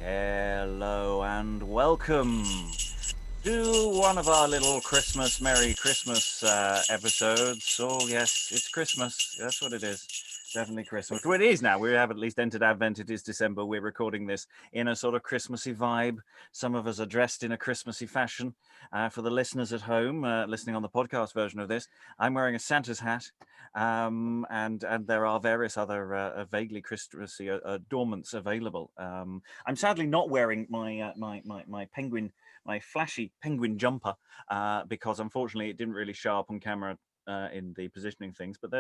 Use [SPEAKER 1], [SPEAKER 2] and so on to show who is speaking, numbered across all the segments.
[SPEAKER 1] Hello and welcome to one of our little Merry Christmas episodes. Oh yes, it's Christmas. That's what it is. Definitely Christmas. Well, it is now. We have at least entered Advent. It is December. We're recording this in a sort of Christmassy vibe. Some of us are dressed in a Christmassy fashion. For the listeners at home, listening on the podcast version of this, I'm wearing a Santa's hat. And there are various other vaguely Christmassy adornments available. I'm sadly not wearing my penguin, my flashy penguin jumper, because unfortunately it didn't really show up on camera in the positioning things, but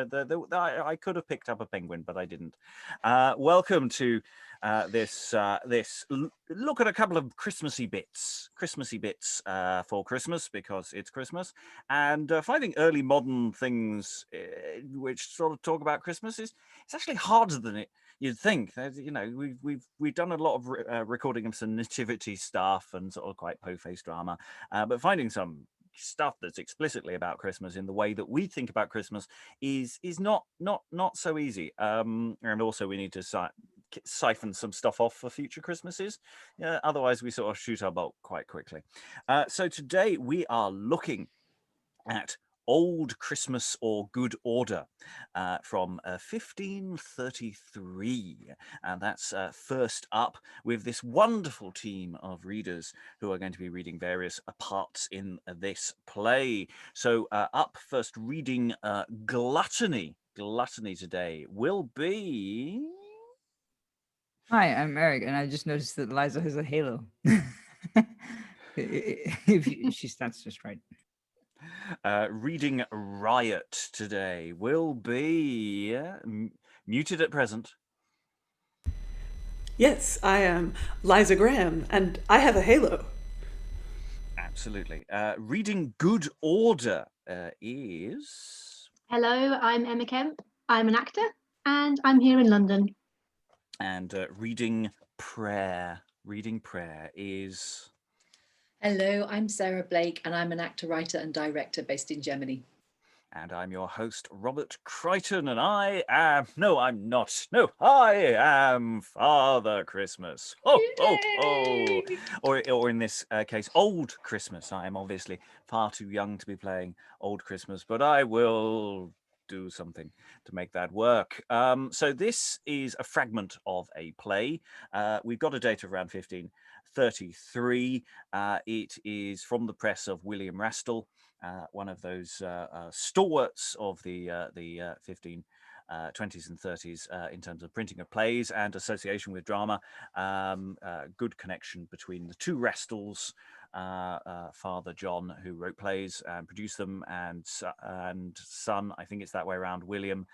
[SPEAKER 1] I could have picked up a penguin, but I didn't. Welcome to this look at a couple of Christmassy bits for Christmas, because it's Christmas, and finding early modern things which sort of talk about Christmas it's actually harder than you'd think. You know, we've done a lot of recording of some nativity stuff and sort of quite po-faced drama, but finding some stuff that's explicitly about Christmas in the way that we think about Christmas is not so easy. And also we need to siphon some stuff off for future Christmases. Otherwise we sort of shoot our bolt quite quickly. So today we are looking at Old Christmas or Good Order from 1533. And that's first up with this wonderful team of readers who are going to be reading various parts in this play. So up first reading Gluttony. Gluttony today will be...
[SPEAKER 2] Hi, I'm Eric, and I just noticed that Liza has a halo. She stands just right.
[SPEAKER 1] Reading Riot today will be muted at present.
[SPEAKER 3] Yes, I am Liza Graham, and I have a halo.
[SPEAKER 1] Absolutely. Reading Good Order is...
[SPEAKER 4] Hello, I'm Emma Kemp. I'm an actor, and I'm here in London.
[SPEAKER 1] And reading Prayer. Reading Prayer is...
[SPEAKER 5] Hello, I'm Sarah Blake, and I'm an actor, writer, and director based in Germany.
[SPEAKER 1] And I'm your host, Robert Crighton, and I am... No, I'm not. No, I am Father Christmas. Oh, oh, oh. Or in this case, Old Christmas. I am obviously far too young to be playing Old Christmas, but I will do something to make that work. So this is a fragment of a play. We've got a date of around 1533. It is from the press of William Rastall, one of those stalwarts of the 1520s and 30s in terms of printing of plays and association with drama. Good connection between the two Rastalls, Father John, who wrote plays and produced them, and son, I think it's that way around, William,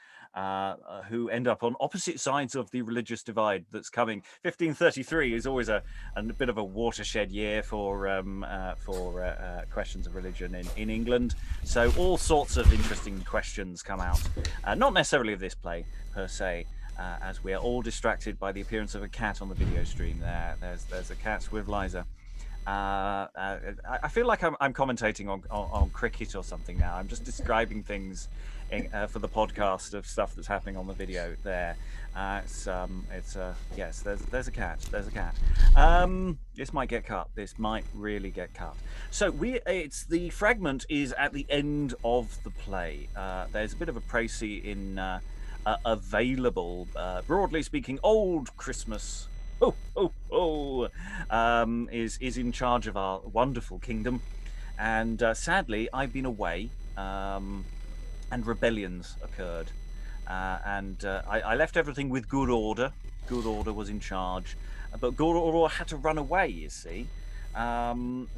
[SPEAKER 1] who end up on opposite sides of the religious divide that's coming. 1533 is always a bit of a watershed year for questions of religion in England. So all sorts of interesting questions come out, not necessarily of this play per se, as we are all distracted by the appearance of a cat on the video stream. There's a cat with Liza. I feel like I'm commentating on cricket or something now. I'm just describing things for the podcast of stuff that's happening on the video there. Yes, there's a cat. There's a cat. This might get cut. This might really get cut. So the fragment is at the end of the play. There's a bit of a précis in available. Broadly speaking, Old Christmas is in charge of our wonderful kingdom, and sadly I've been away, and rebellions occurred, and I left everything with Good Order. Good Order was in charge, but Good Order had to run away, you see. I'm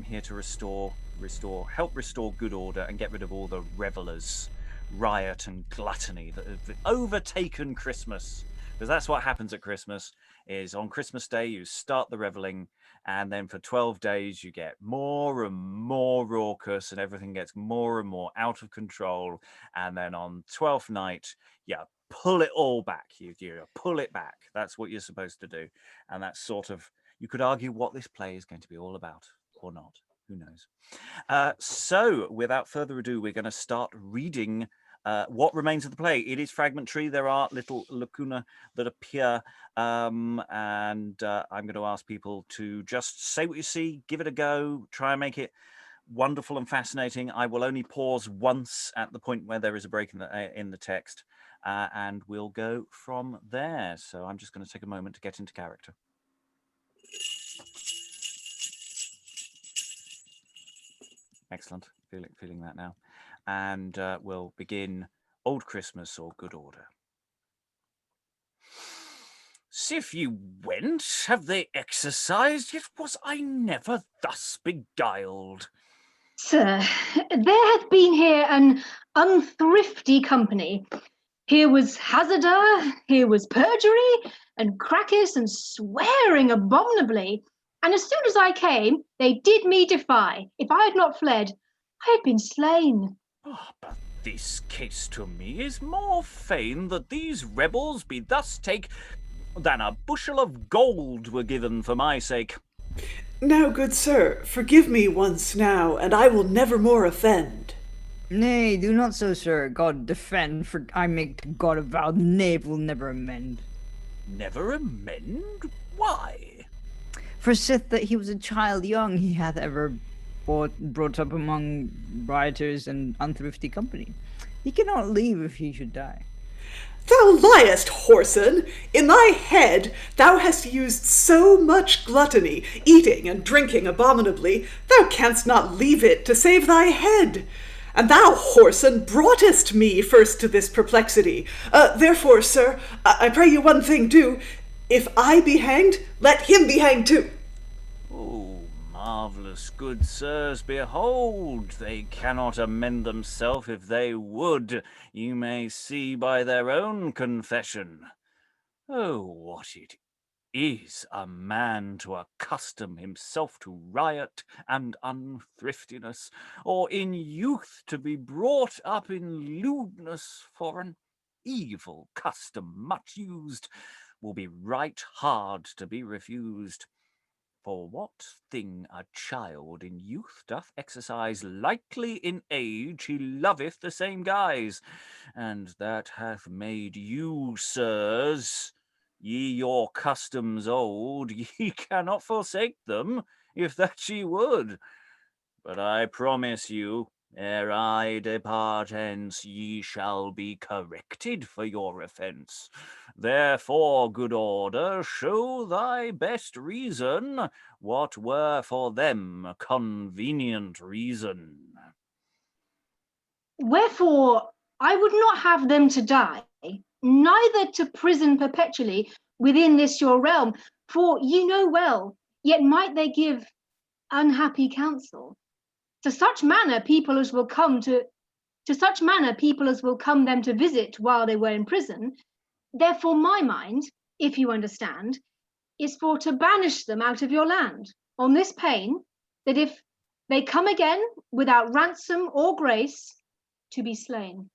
[SPEAKER 1] here to help restore Good Order and get rid of all the revelers, riot and gluttony that have overtaken Christmas. Because that's what happens at Christmas, is on Christmas Day you start the reveling, and then for 12 days you get more and more raucous and everything gets more and more out of control, and then on 12th night you pull it all back. You pull it back. That's what you're supposed to do, and that's sort of, you could argue, what this play is going to be all about, or not. Who knows? So without further ado, we're going to start reading What remains of the play? It is fragmentary. There are little lacuna that appear, and I'm going to ask people to just say what you see, give it a go, try and make it wonderful and fascinating. I will only pause once at the point where there is a break in the text, and we'll go from there. So I'm just going to take a moment to get into character. Excellent. Feeling that now. And we'll begin Old Christmas or Good Order. Sith you went, have they exercised? Yet was I never thus beguiled.
[SPEAKER 4] Sir, there hath been here an unthrifty company. Here was hazarder, here was perjury, and crackus and swearing abominably. And as soon as I came, they did me defy. If I had not fled, I had been slain.
[SPEAKER 1] But this case to me is more fain that these rebels be thus take than a bushel of gold were given for my sake.
[SPEAKER 3] Now, good sir, forgive me once now, and I will never more offend.
[SPEAKER 2] Nay, do not so, sir. God defend, for I make to God a vow, the knave will never amend.
[SPEAKER 1] Never amend? Why?
[SPEAKER 2] For sith that he was a child young, he hath ever brought up among rioters and unthrifty company. He cannot leave if he should die.
[SPEAKER 3] Thou liest, whoreson! In thy head thou hast used so much gluttony, eating and drinking abominably, thou canst not leave it to save thy head. And thou, whoreson, broughtest me first to this perplexity. Therefore, sir, I pray you one thing do. If I be hanged, let him be hanged too.
[SPEAKER 1] Oh, marvellous good sirs, behold, they cannot amend themselves if they would. You may see by their own confession. Oh, what it is a man to accustom himself to riot and unthriftiness, or in youth to be brought up in lewdness, for an evil custom much used will be right hard to be refused. For what thing a child in youth doth exercise, likely in age he loveth the same guise, and that hath made you, sirs, ye your customs old, ye cannot forsake them, if that ye would. But I promise you, ere I depart hence, ye shall be corrected for your offence. Therefore, good order, show thy best reason, what were for them convenient reason.
[SPEAKER 4] Wherefore, I would not have them to die, neither to prison perpetually within this your realm, for you know well, yet might they give unhappy counsel. To such manner people as will come them to visit while they were in prison. Therefore my mind, if you understand, is for to banish them out of your land, on this pain, that if they come again without ransom or grace, to be slain.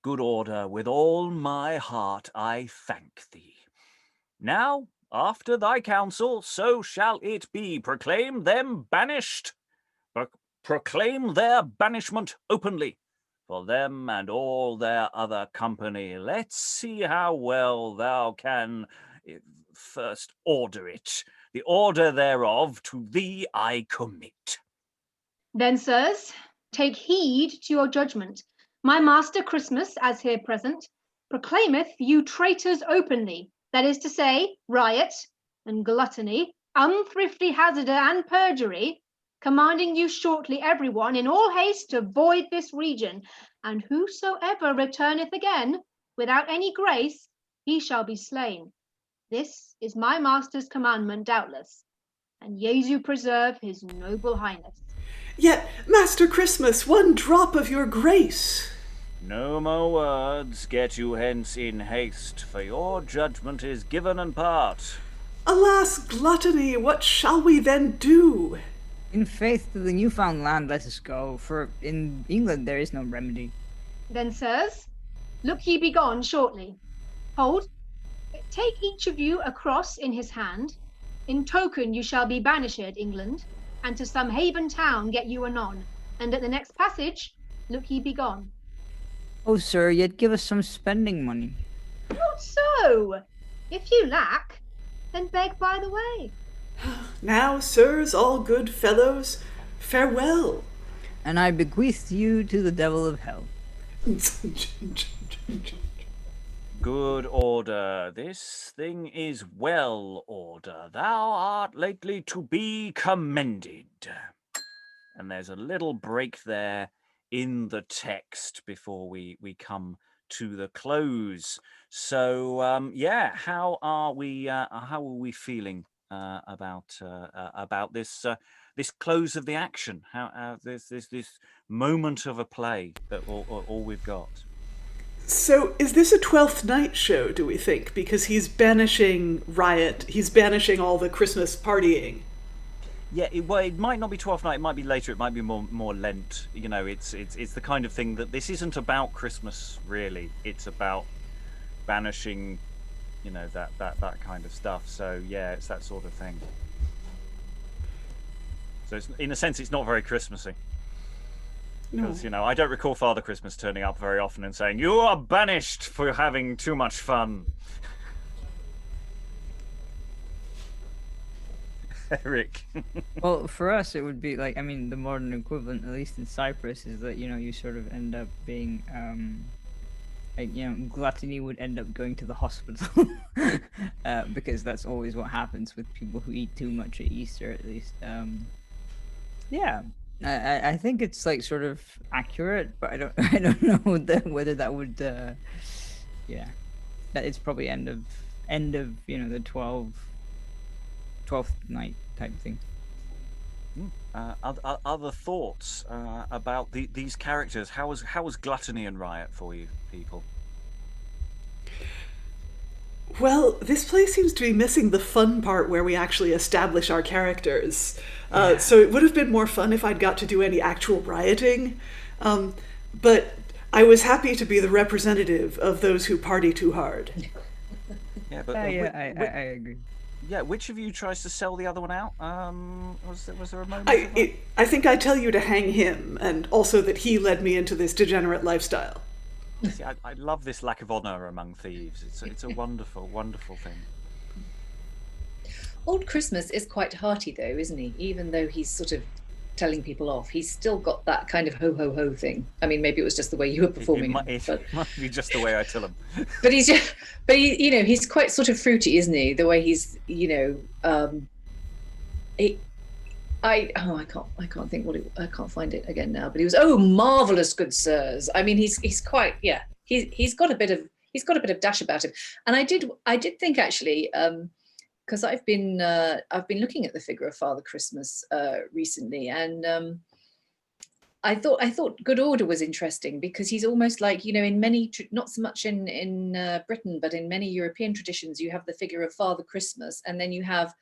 [SPEAKER 1] Good order, with all my heart I thank thee. Now, after thy counsel, so shall it be. Proclaim them banished. Proclaim their banishment openly, for them and all their other company. Let's see how well thou can first order it. The order thereof to thee I commit.
[SPEAKER 4] Then, sirs, take heed to your judgment. My master Christmas, as here present, proclaimeth you traitors openly, that is to say, riot and gluttony, unthrifty hazarder and perjury, commanding you shortly everyone in all haste to void this region, and whosoever returneth again without any grace, he shall be slain. This is my master's commandment, doubtless, and Jesu preserve his noble highness.
[SPEAKER 3] Yet, Master Christmas, one drop of your grace.
[SPEAKER 1] No more words, get you hence in haste, for your judgment is given and part.
[SPEAKER 3] Alas, gluttony, what shall we then do?
[SPEAKER 2] In faith to the newfound land let us go, for in England there is no remedy.
[SPEAKER 4] Then, sirs, look ye be gone shortly. Hold, take each of you a cross in his hand. In token you shall be banished, England, and to some haven town get you anon, and at the next passage look ye be gone.
[SPEAKER 2] Oh, sir, yet give us some spending money.
[SPEAKER 4] Not so. If you lack, then beg by the way.
[SPEAKER 3] Now, sirs, all good fellows, farewell.
[SPEAKER 2] And I bequeath you to the devil of hell.
[SPEAKER 1] Good order. This thing is well order. Thou art lately to be commended. And there's a little break there in the text before we come to the close. So how are we feeling about this this close of the action? How this moment of a play that all we've got.
[SPEAKER 3] So, is this a 12th Night show, do we think? Because he's banishing Riot, he's banishing all the Christmas partying.
[SPEAKER 1] Yeah, it might not be 12th Night, it might be later, it might be more Lent. You know, it's the kind of thing that this isn't about Christmas, really. It's about banishing, you know, that kind of stuff. So, yeah, it's that sort of thing. So, in a sense, it's not very Christmassy. Because, you know, I don't recall Father Christmas turning up very often and saying, "You are banished for having too much fun." Eric.
[SPEAKER 2] Well, for us, it would be like, I mean, the modern equivalent, at least in Cyprus, is that, you know, you sort of end up being, like, you know, Gluttony would end up going to the hospital. Because that's always what happens with people who eat too much at Easter, at least. Yeah. I think it's like sort of accurate, but I don't know whether that would that it's probably end of you know the 12th night type thing.
[SPEAKER 1] Other thoughts about these characters? How was Gluttony and Riot for you people?
[SPEAKER 3] Well, this play seems to be missing the fun part where we actually establish our characters. So it would have been more fun if I'd got to do any actual rioting. But I was happy to be the representative of those who party too hard.
[SPEAKER 1] Yeah, but
[SPEAKER 2] I agree.
[SPEAKER 1] Yeah, which of you tries to sell the other one out? Was there a moment?
[SPEAKER 3] I think I tell you to hang him, and also that he led me into this degenerate lifestyle.
[SPEAKER 1] See, I love this lack of honor among thieves. It's a wonderful, wonderful thing.
[SPEAKER 5] Old Christmas is quite hearty, though, isn't he? Even though he's sort of telling people off, he's still got that kind of ho ho ho thing. I mean, maybe it was just the way you were performing.
[SPEAKER 1] It might be just the way I tell him.
[SPEAKER 5] But you know, he's quite sort of fruity, isn't he? The way he's, you know, I can't think I can't find it again now. But he was marvelous, good sirs. I mean, he's quite he's got a bit of dash about him. And I did think actually, because I've been looking at the figure of Father Christmas recently, and I thought Good Order was interesting because he's almost like, you know, in many, not so much in Britain, but in many European traditions, you have the figure of Father Christmas, and then you have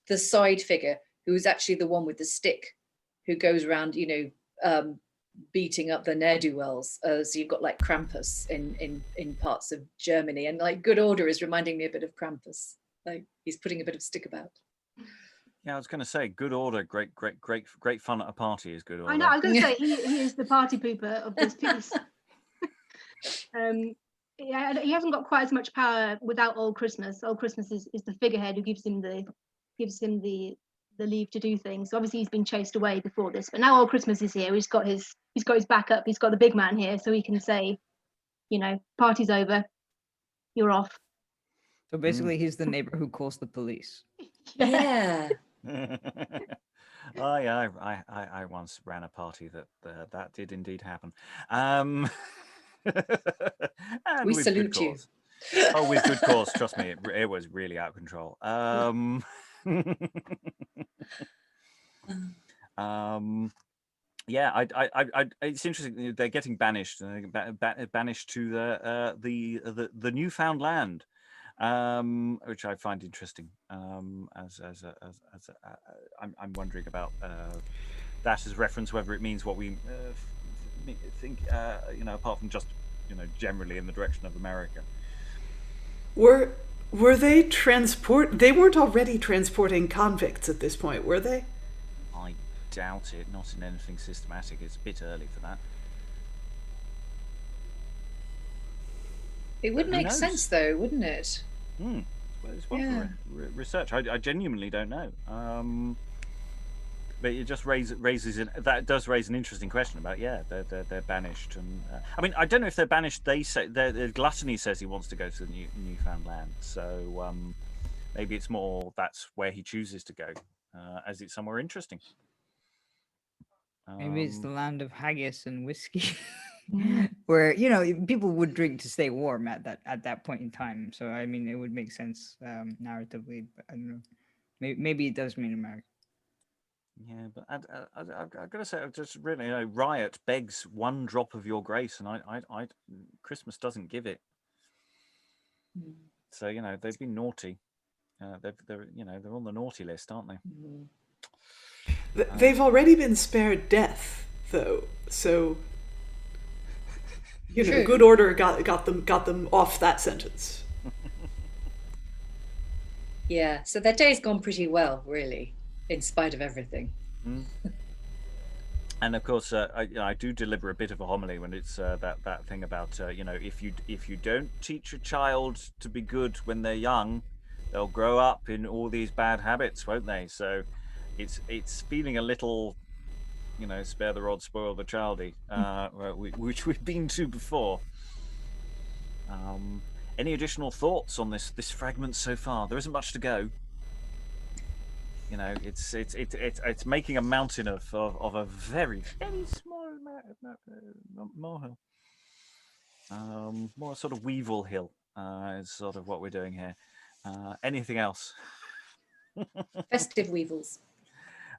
[SPEAKER 5] the side figure who is actually the one with the stick, who goes around, you know, beating up the ne'er-do-wells. So you've got like Krampus in parts of Germany, and like Good Order is reminding me a bit of Krampus. Like he's putting a bit of stick about.
[SPEAKER 1] Yeah, I was going to say, Good Order, great fun at a party is Good Order.
[SPEAKER 4] I know, I was going to say, he is the party pooper of this piece. Yeah, he hasn't got quite as much power without Old Christmas. Old Christmas is the figurehead who gives him the leave to do things. So obviously he's been chased away before this, but now Old Christmas is here. He's got his backup. He's got the big man here, so he can say, you know, party's over, you're off.
[SPEAKER 2] So basically, he's the neighbor who calls the police.
[SPEAKER 5] Yeah.
[SPEAKER 1] I once ran a party that did indeed happen.
[SPEAKER 5] We salute you.
[SPEAKER 1] Oh, with good cause. Trust me, it was really out of control. Yeah, it's interesting. They're getting banished. Banished to the newfound land, which I find interesting. I'm wondering about that as reference, whether it means what we think. You know, apart from just, you know, generally in the direction of America.
[SPEAKER 3] Were they They weren't already transporting convicts at this point, were they?
[SPEAKER 1] I doubt it. Not in anything systematic. It's a bit early for that.
[SPEAKER 5] It would
[SPEAKER 1] Who
[SPEAKER 5] make
[SPEAKER 1] knows?
[SPEAKER 5] sense, though, wouldn't it?
[SPEAKER 1] Well, it's one
[SPEAKER 5] Yeah.
[SPEAKER 1] for research. I genuinely don't know. But it just that does raise an interesting question about they're banished, and I mean I don't know if they're banished. They say Gluttony says he wants to go to the Newfoundland, so maybe it's more that's where he chooses to go, as it's somewhere interesting.
[SPEAKER 2] Maybe it's the land of haggis and whiskey,
[SPEAKER 5] Mm.
[SPEAKER 2] where people would drink to stay warm at that point in time. So I mean, it would make sense narratively. But I don't know. Maybe it does mean America.
[SPEAKER 1] Yeah, but I've got to say, just really, Riot begs one drop of your grace, and I Christmas doesn't give it.
[SPEAKER 5] Mm.
[SPEAKER 1] So they've been naughty. They're on the naughty list, aren't they?
[SPEAKER 5] Mm.
[SPEAKER 3] They've already been spared death, though. So
[SPEAKER 5] True.
[SPEAKER 3] good order got them off that sentence.
[SPEAKER 5] Yeah, so their day's gone pretty well, really, in spite of everything.
[SPEAKER 1] Mm. And of course, I do deliver a bit of a homily when it's that thing about if you don't teach a child to be good when they're young, they'll grow up in all these bad habits, won't they? So it's feeling a little, spare the rod, spoil the childy, which we've been to before. Any additional thoughts on this fragment so far? There isn't much to go. It's making a mountain of a very very small molehill. More sort of Weevil Hill is sort of what we're doing here. Anything else?
[SPEAKER 5] Festive weevils.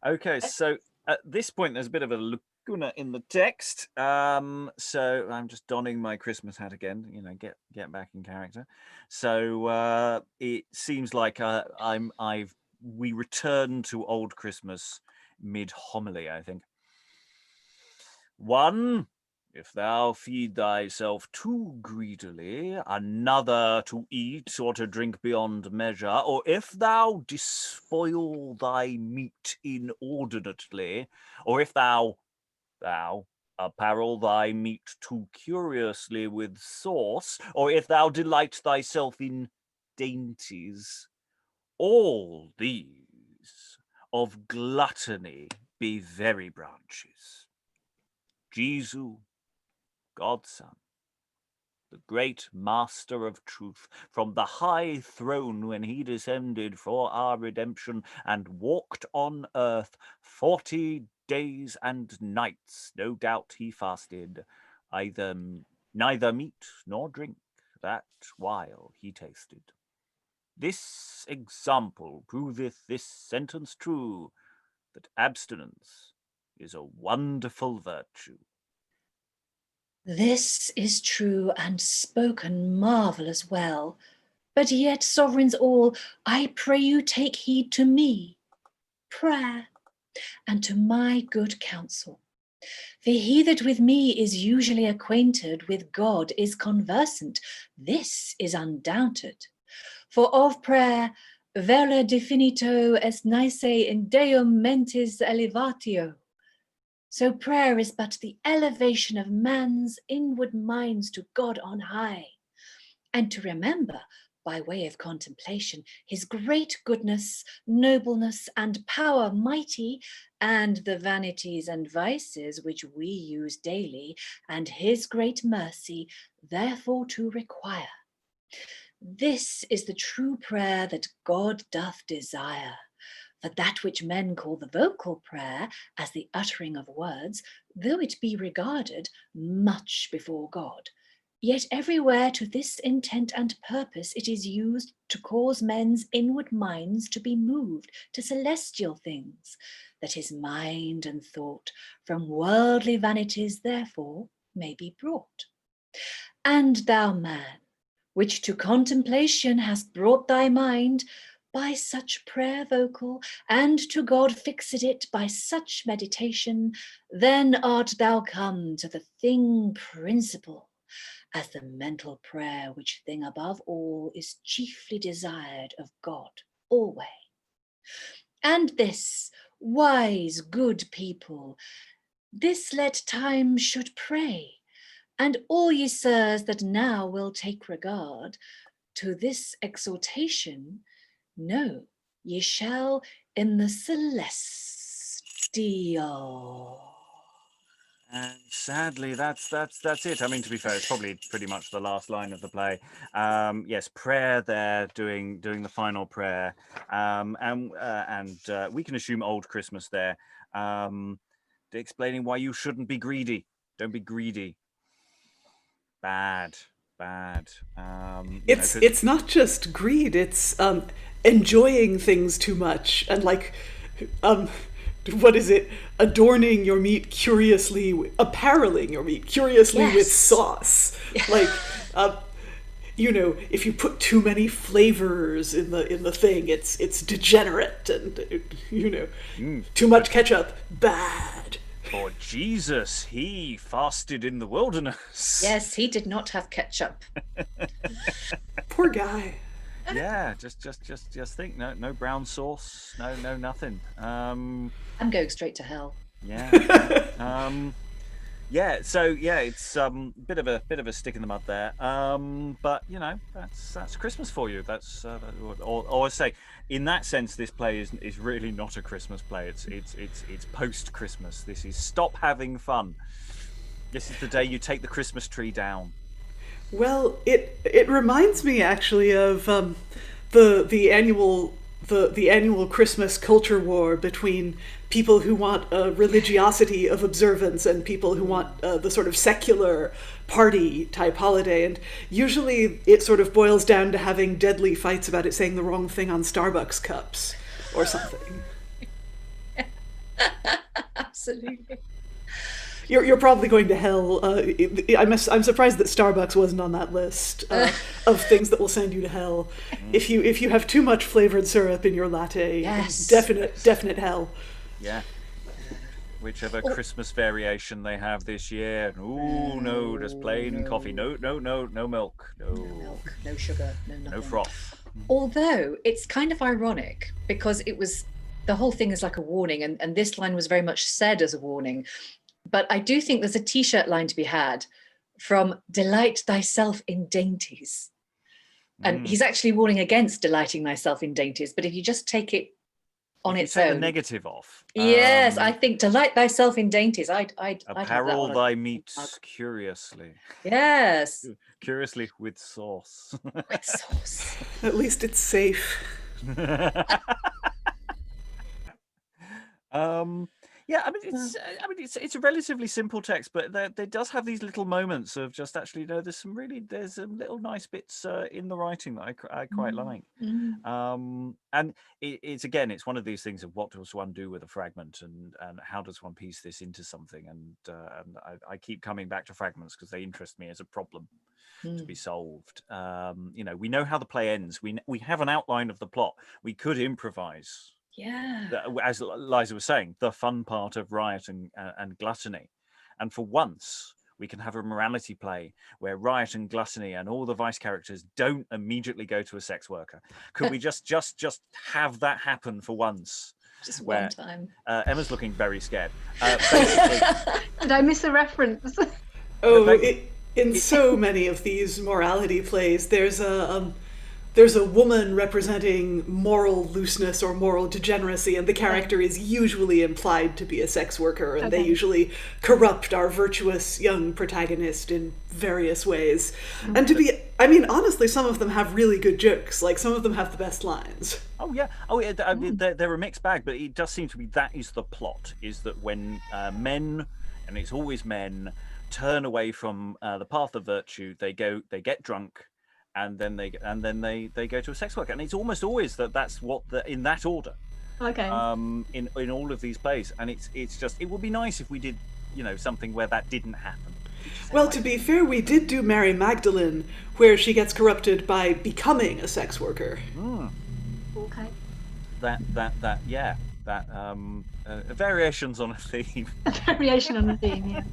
[SPEAKER 1] Okay, so at this point, there's a bit of a lacuna in the text. So I'm just donning my Christmas hat again. Get back in character. So it seems like we return to Old Christmas mid homily. I think 1. If thou feed thyself too greedily, another to eat or to drink beyond measure, or if thou despoil thy meat inordinately, or if thou apparel thy meat too curiously with sauce, or if thou delight thyself in dainties, all these of gluttony be very branches. Jesus, God's Son, the great master of truth, from the high throne when he descended for our redemption and walked on earth 40 days and nights, no doubt he fasted, neither meat nor drink, that while he tasted. This example proveth this sentence true, that abstinence is a wonderful virtue.
[SPEAKER 5] This is true and spoken marvellous well. But yet, sovereigns all, I pray you take heed to me, prayer, and to my good counsel. For he that with me is usually acquainted with God is conversant. This is undoubted. For of prayer, vere definito est nice in Deum mentis elevatio. So prayer is but the elevation of man's inward minds to God on high, and to remember, by way of contemplation, his great goodness, nobleness, and power mighty, and the vanities and vices which we use daily, and his great mercy, therefore to require. This is the true prayer that God doth desire. For that which men call the vocal prayer, as the uttering of words, though it be regarded much before God, yet everywhere to this intent and purpose it is used to cause men's inward minds to be moved to celestial things, that his mind and thought from worldly vanities therefore may be brought. And thou, man, which to contemplation hast brought thy mind, by such prayer vocal, and to God fixed it by such meditation, then art thou come to the thing principal, as the mental prayer which thing above all is chiefly desired of God alway. And this, wise good people, this let time should pray, And all ye sirs that now will take regard to this exhortation, know ye shall in the celestial.
[SPEAKER 1] And sadly, that's it. I mean, to be fair, it's probably pretty much the last line of the play. Yes, prayer there, doing the final prayer, and we can assume Old Christmas there, explaining why you shouldn't be greedy. Don't be greedy. Bad.
[SPEAKER 3] It's not just greed. It's enjoying things too much and like what is it? Adorning your meat curiously, appareling your meat curiously with sauce. Like, if you put too many flavors in the thing, it's degenerate, and too much ketchup, bad.
[SPEAKER 1] For Jesus, he fasted in the wilderness.
[SPEAKER 5] Yes, he did not have ketchup.
[SPEAKER 3] Poor guy.
[SPEAKER 1] Yeah, just think, no brown sauce, no nothing. I'm
[SPEAKER 5] going straight to hell.
[SPEAKER 1] Yeah. So it's bit of a stick in the mud there. But that's Christmas for you. That's or I say, in that sense, this play is really not a Christmas play. It's post Christmas. This is stop having fun. This is the day you take the Christmas tree down.
[SPEAKER 3] Well, it reminds me actually of the annual Christmas culture war between people who want a religiosity of observance and people who want the sort of secular party type holiday. And usually it sort of boils down to having deadly fights about it saying the wrong thing on Starbucks cups or something.
[SPEAKER 5] Absolutely.
[SPEAKER 3] You're probably going to hell. I'm surprised that Starbucks wasn't on that list of things that will send you to hell. If you have too much flavored syrup in your latte,
[SPEAKER 5] yes.
[SPEAKER 3] definite hell.
[SPEAKER 1] Yeah. Whichever Christmas variation they have this year. Ooh, no, just plain coffee. No milk. No
[SPEAKER 5] milk, no sugar, no nothing.
[SPEAKER 1] No froth.
[SPEAKER 5] Although it's kind of ironic because the whole thing is like a warning, and this line was very much said as a warning. But I do think there's a t-shirt line to be had from delight thyself in dainties. And he's actually warning against delighting thyself in dainties. But if you just take it on its own.
[SPEAKER 1] Take the negative off.
[SPEAKER 5] Yes, I think delight thyself in dainties. I'd
[SPEAKER 1] apparel thy meat curiously.
[SPEAKER 5] Yes.
[SPEAKER 1] Curiously with sauce.
[SPEAKER 5] With sauce.
[SPEAKER 3] At least it's safe.
[SPEAKER 1] Yeah, it's a relatively simple text, but there does have these little moments of just actually, there's some little nice bits in the writing that I quite like. And it's one of these things of what does one do with a fragment, and how does one piece this into something? And I keep coming back to fragments because they interest me as a problem to be solved. We know how the play ends. We have an outline of the plot. We could improvise.
[SPEAKER 5] Yeah,
[SPEAKER 1] as Liza was saying, the fun part of Riot and Gluttony, and for once we can have a morality play where Riot and Gluttony and all the vice characters don't immediately go to a sex worker. Could we just have that happen for once?
[SPEAKER 5] Just one time.
[SPEAKER 3] Emma's looking very scared.
[SPEAKER 4] Basically, did I miss a reference?
[SPEAKER 3] In so many of these morality plays, there's a woman representing moral looseness or moral degeneracy, and the character is usually implied to be a sex worker, and they usually corrupt our virtuous young protagonist in various ways. And honestly, some of them have really good jokes. Like, some of them have the best lines.
[SPEAKER 1] They're a mixed bag, but it does seem to be that is the plot, is that when men, and it's always men, turn away from the path of virtue, they get drunk, and then they go to a sex worker, and it's almost always that's what in that order.
[SPEAKER 4] Okay.
[SPEAKER 1] In all of these plays, and it's just, it would be nice if we did something where that didn't happen.
[SPEAKER 3] Well, to be fair, we did do Mary Magdalene, where she gets corrupted by becoming a sex worker.
[SPEAKER 4] Okay.
[SPEAKER 1] Variations on a theme.
[SPEAKER 4] A variation on a theme, yeah.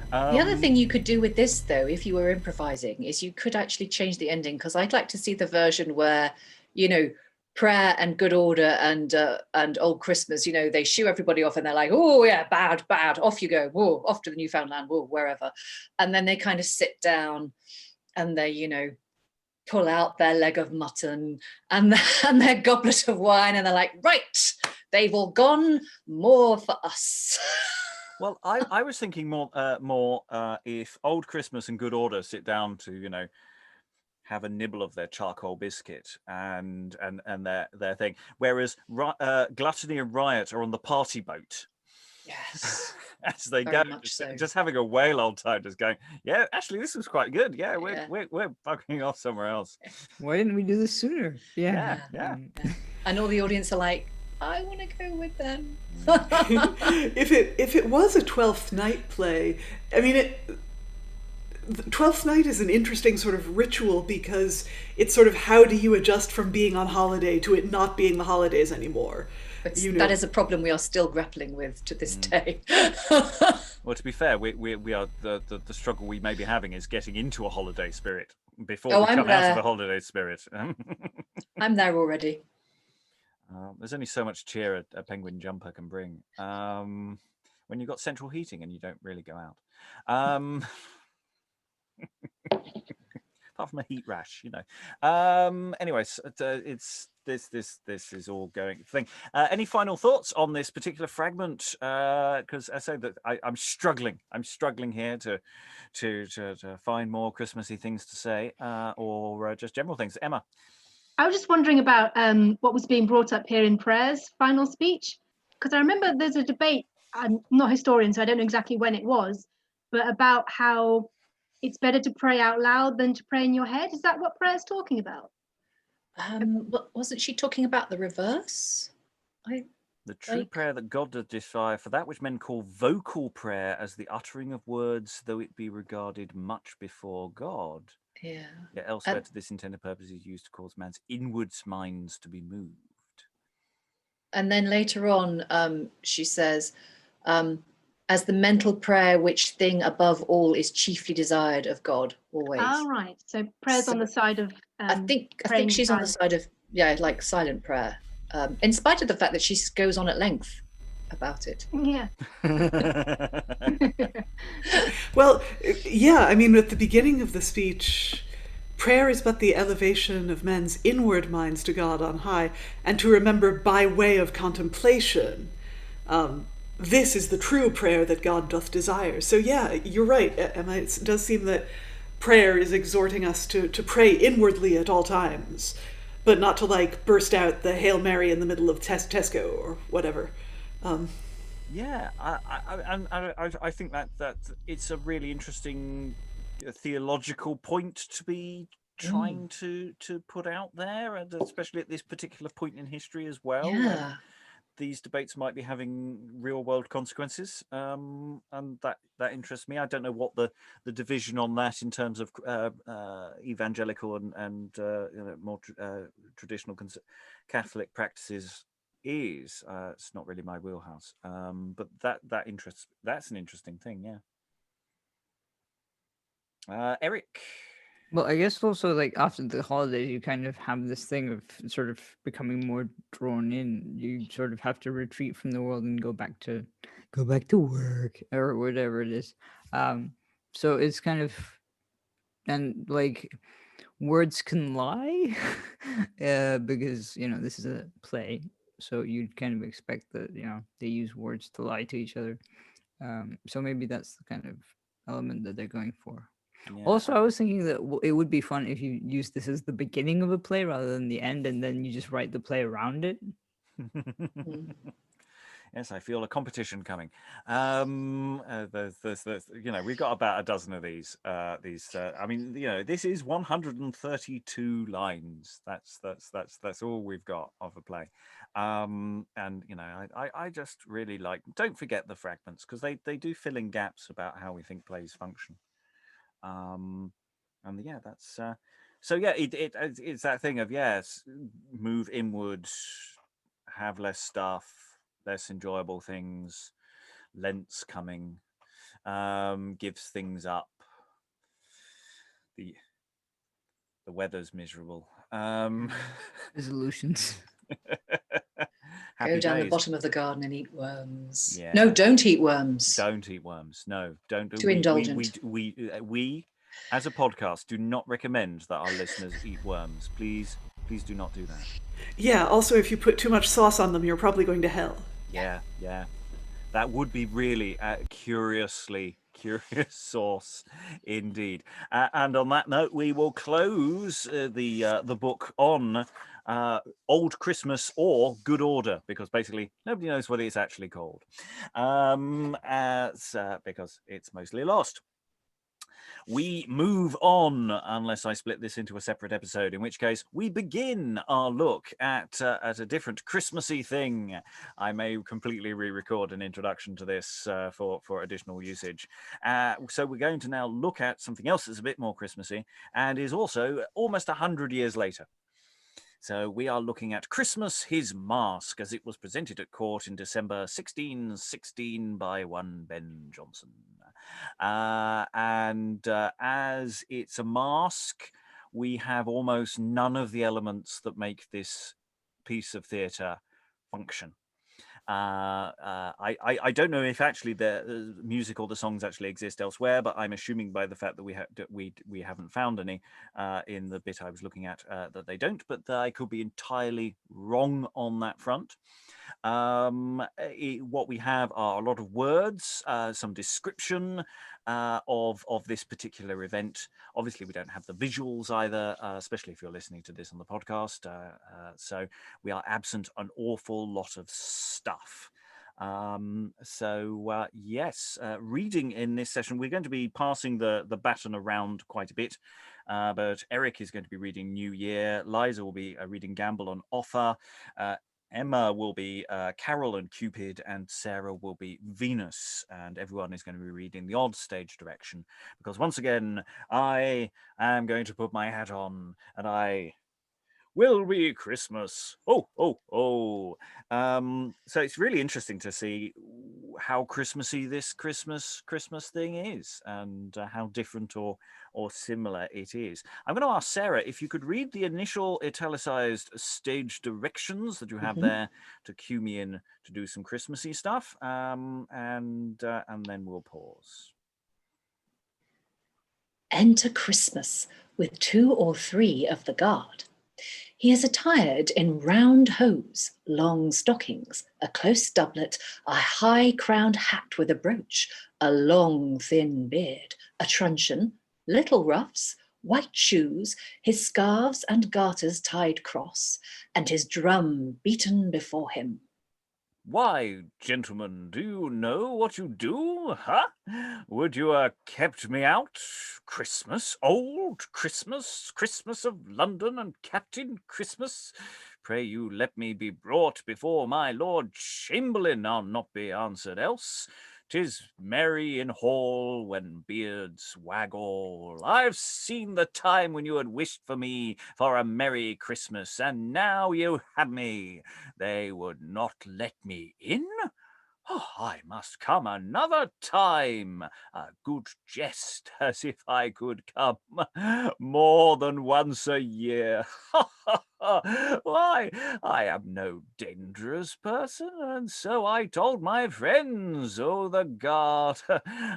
[SPEAKER 5] The other thing you could do with this, though, if you were improvising, is you could actually change the ending, because I'd like to see the version where, prayer and good order and old Christmas, you know, they shoo everybody off and they're like, oh yeah, bad, off you go, whoa, off to the Newfoundland, whoa, wherever. And then they kind of sit down and they, you know, pull out their leg of mutton and their goblet of wine, and they're like, right, they've all gone, more for us.
[SPEAKER 1] Well, I was thinking more if Old Christmas and Good Order sit down to, you know, have a nibble of their charcoal biscuit and their thing, whereas Gluttony and Riot are on the party boat.
[SPEAKER 5] Yes.
[SPEAKER 1] As they
[SPEAKER 5] Very
[SPEAKER 1] go,
[SPEAKER 5] much so.
[SPEAKER 1] just having a whale old time, just going, yeah, actually, this was quite good. Yeah, we're bugging off somewhere else.
[SPEAKER 2] Why didn't we do this sooner?
[SPEAKER 1] Yeah.
[SPEAKER 5] And all the audience are like, I want to go with them.
[SPEAKER 3] If it was a Twelfth Night play, I mean, Twelfth Night is an interesting sort of ritual because it's sort of how do you adjust from being on holiday to it not being the holidays anymore. You know.
[SPEAKER 5] That is a problem we are still grappling with to this day.
[SPEAKER 1] Well, to be fair, we are the struggle we may be having is getting into a holiday spirit before we come out of the holiday spirit.
[SPEAKER 5] I'm there already.
[SPEAKER 1] There's only so much cheer a penguin jumper can bring when you've got central heating and you don't really go out. Apart from a heat rash, you know. Anyways, it's this is all going thing. Any final thoughts on this particular fragment? Because I say that I'm struggling here to find more Christmassy things to say, or just general things. Emma.
[SPEAKER 4] I was just wondering about what was being brought up here in Prayer's final speech, because I remember there's a debate. I'm not a historian, so I don't know exactly when it was, but about how it's better to pray out loud than to pray in your head. Is that what Prayer's talking about?
[SPEAKER 5] Wasn't she talking about the reverse?
[SPEAKER 1] The true prayer that God doth desire, for that which men call vocal prayer, as the uttering of words, though it be regarded much before God.
[SPEAKER 5] Yeah.
[SPEAKER 1] Yet elsewhere to this intended purpose is used to cause man's inward minds to be moved.
[SPEAKER 5] And then later on, she says, as the mental prayer, which thing above all is chiefly desired of God always.
[SPEAKER 4] Ah, right. So prayer's on the side of.
[SPEAKER 5] I think she's on the side of like silent prayer, in spite of the fact that she goes on at length about it.
[SPEAKER 4] Yeah.
[SPEAKER 3] Well, yeah. I mean, at the beginning of the speech, prayer is but the elevation of men's inward minds to God on high, and to remember by way of contemplation. This is the true prayer that God doth desire. So yeah, you're right, Emma. It does seem that prayer is exhorting us to pray inwardly at all times, but not to like burst out the Hail Mary in the middle of Tesco or whatever.
[SPEAKER 1] Yeah, I think that it's a really interesting theological point to be trying to put out there, and especially at this particular point in history as well.
[SPEAKER 5] Yeah.
[SPEAKER 1] These debates might be having real world consequences, and that interests me. I don't know what the division on that in terms of evangelical and more traditional Catholic practices is. It's not really my wheelhouse, but that interests. That's an interesting thing, yeah. Eric.
[SPEAKER 2] Well, I guess also like after the holidays, you kind of have this thing of sort of becoming more drawn in. You sort of have to retreat from the world and go back to work or whatever it is. So it's kind of, and like words can lie, because this is a play, so you'd kind of expect that they use words to lie to each other. So maybe that's the kind of element that they're going for. Yeah. Also, I was thinking that it would be fun if you use this as the beginning of a play rather than the end, and then you just write the play around it.
[SPEAKER 1] Yes, I feel a competition coming. There's we've got about a dozen of these. I mean, this is 132 lines. That's all we've got of a play. And I just really like. Don't forget the fragments, because they do fill in gaps about how we think plays function. And yeah, that's so yeah, it's that thing of move inward, have less stuff, less enjoyable things. Lent's coming, gives things up. The weather's miserable.
[SPEAKER 2] Resolutions.
[SPEAKER 1] Happy
[SPEAKER 5] Go down the
[SPEAKER 1] days.
[SPEAKER 5] bottom of the garden and eat worms.
[SPEAKER 1] Yeah.
[SPEAKER 5] No, don't eat worms.
[SPEAKER 1] Don't eat worms. No, don't.
[SPEAKER 5] Too indulgent.
[SPEAKER 1] We, as a podcast, do not recommend that our listeners eat worms. Please do not do that.
[SPEAKER 3] Yeah, also, if you put too much sauce on them, you're probably going to hell.
[SPEAKER 1] Yeah. That would be really curious sauce indeed. And on that note, we will close the book on Old Christmas or Good Order, because basically nobody knows what it's actually called, because it's mostly lost. We move on, unless I split this into a separate episode, in which case we begin our look at a different Christmassy thing. I may completely re-record an introduction to this for additional usage. So we're going to now look at something else that's a bit more Christmassy and is also almost 100 years later. So we are looking at Christmas, His Masque, as it was presented at court in December 1616 by one Ben Jonson. As it's a masque, we have almost none of the elements that make this piece of theatre function. I don't know if actually the music or the songs actually exist elsewhere, but I'm assuming by the fact that we haven't found any in the bit I was looking at that they don't, but I could be entirely wrong on that front. What we have are a lot of words, some description of this particular event. Obviously, we don't have the visuals either, especially if you're listening to this on the podcast. So we are absent an awful lot of stuff. Yes, reading in this session, we're going to be passing the baton around quite a bit. But Eric is going to be reading New Year. Liza will be reading Gambol on Offer. Emma will be Carol and Cupid, and Sarah will be Venus, and everyone is going to be reading the odd stage direction, because once again, I am going to put my hat on, and I will be Christmas. Oh. So it's really interesting to see how Christmassy this Christmas thing is, and how different or similar it is. I'm going to ask Sarah if you could read the initial italicized stage directions that you have there to cue me in to do some Christmassy stuff, and then we'll pause.
[SPEAKER 5] Enter Christmas with 2 or 3 of the guard. He is attired in round hose, long stockings, a close doublet, a high-crowned hat with a brooch, a long thin beard, a truncheon, little ruffs, white shoes, his scarves and garters tied cross, and his drum beaten before him.
[SPEAKER 1] Why, gentlemen, do you know what you do, huh? Would you kept me out? Christmas, old Christmas, Christmas of London and Captain Christmas? Pray you let me be brought before my Lord Chamberlain, I'll not be answered else. 'Tis merry in hall when beards wag all. I've seen the time when you had wished for me for a merry Christmas, and now you have me. They would not let me in? Oh, I must come another time. A good jest, as if I could come more than once a year. Why, I am no dangerous person, and so I told my friends. Oh, the guard,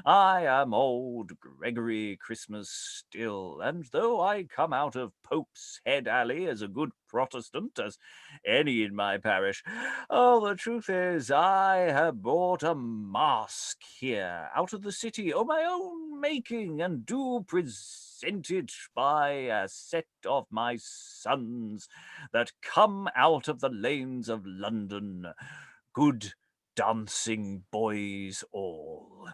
[SPEAKER 1] I am old Gregory Christmas still, and though I come out of Pope's Head Alley as a good Protestant as any in my parish, oh, the truth is I have bought a masque here out of the city of my own making, and do present it by a set of my sons that come out of the lanes of London, good dancing boys all.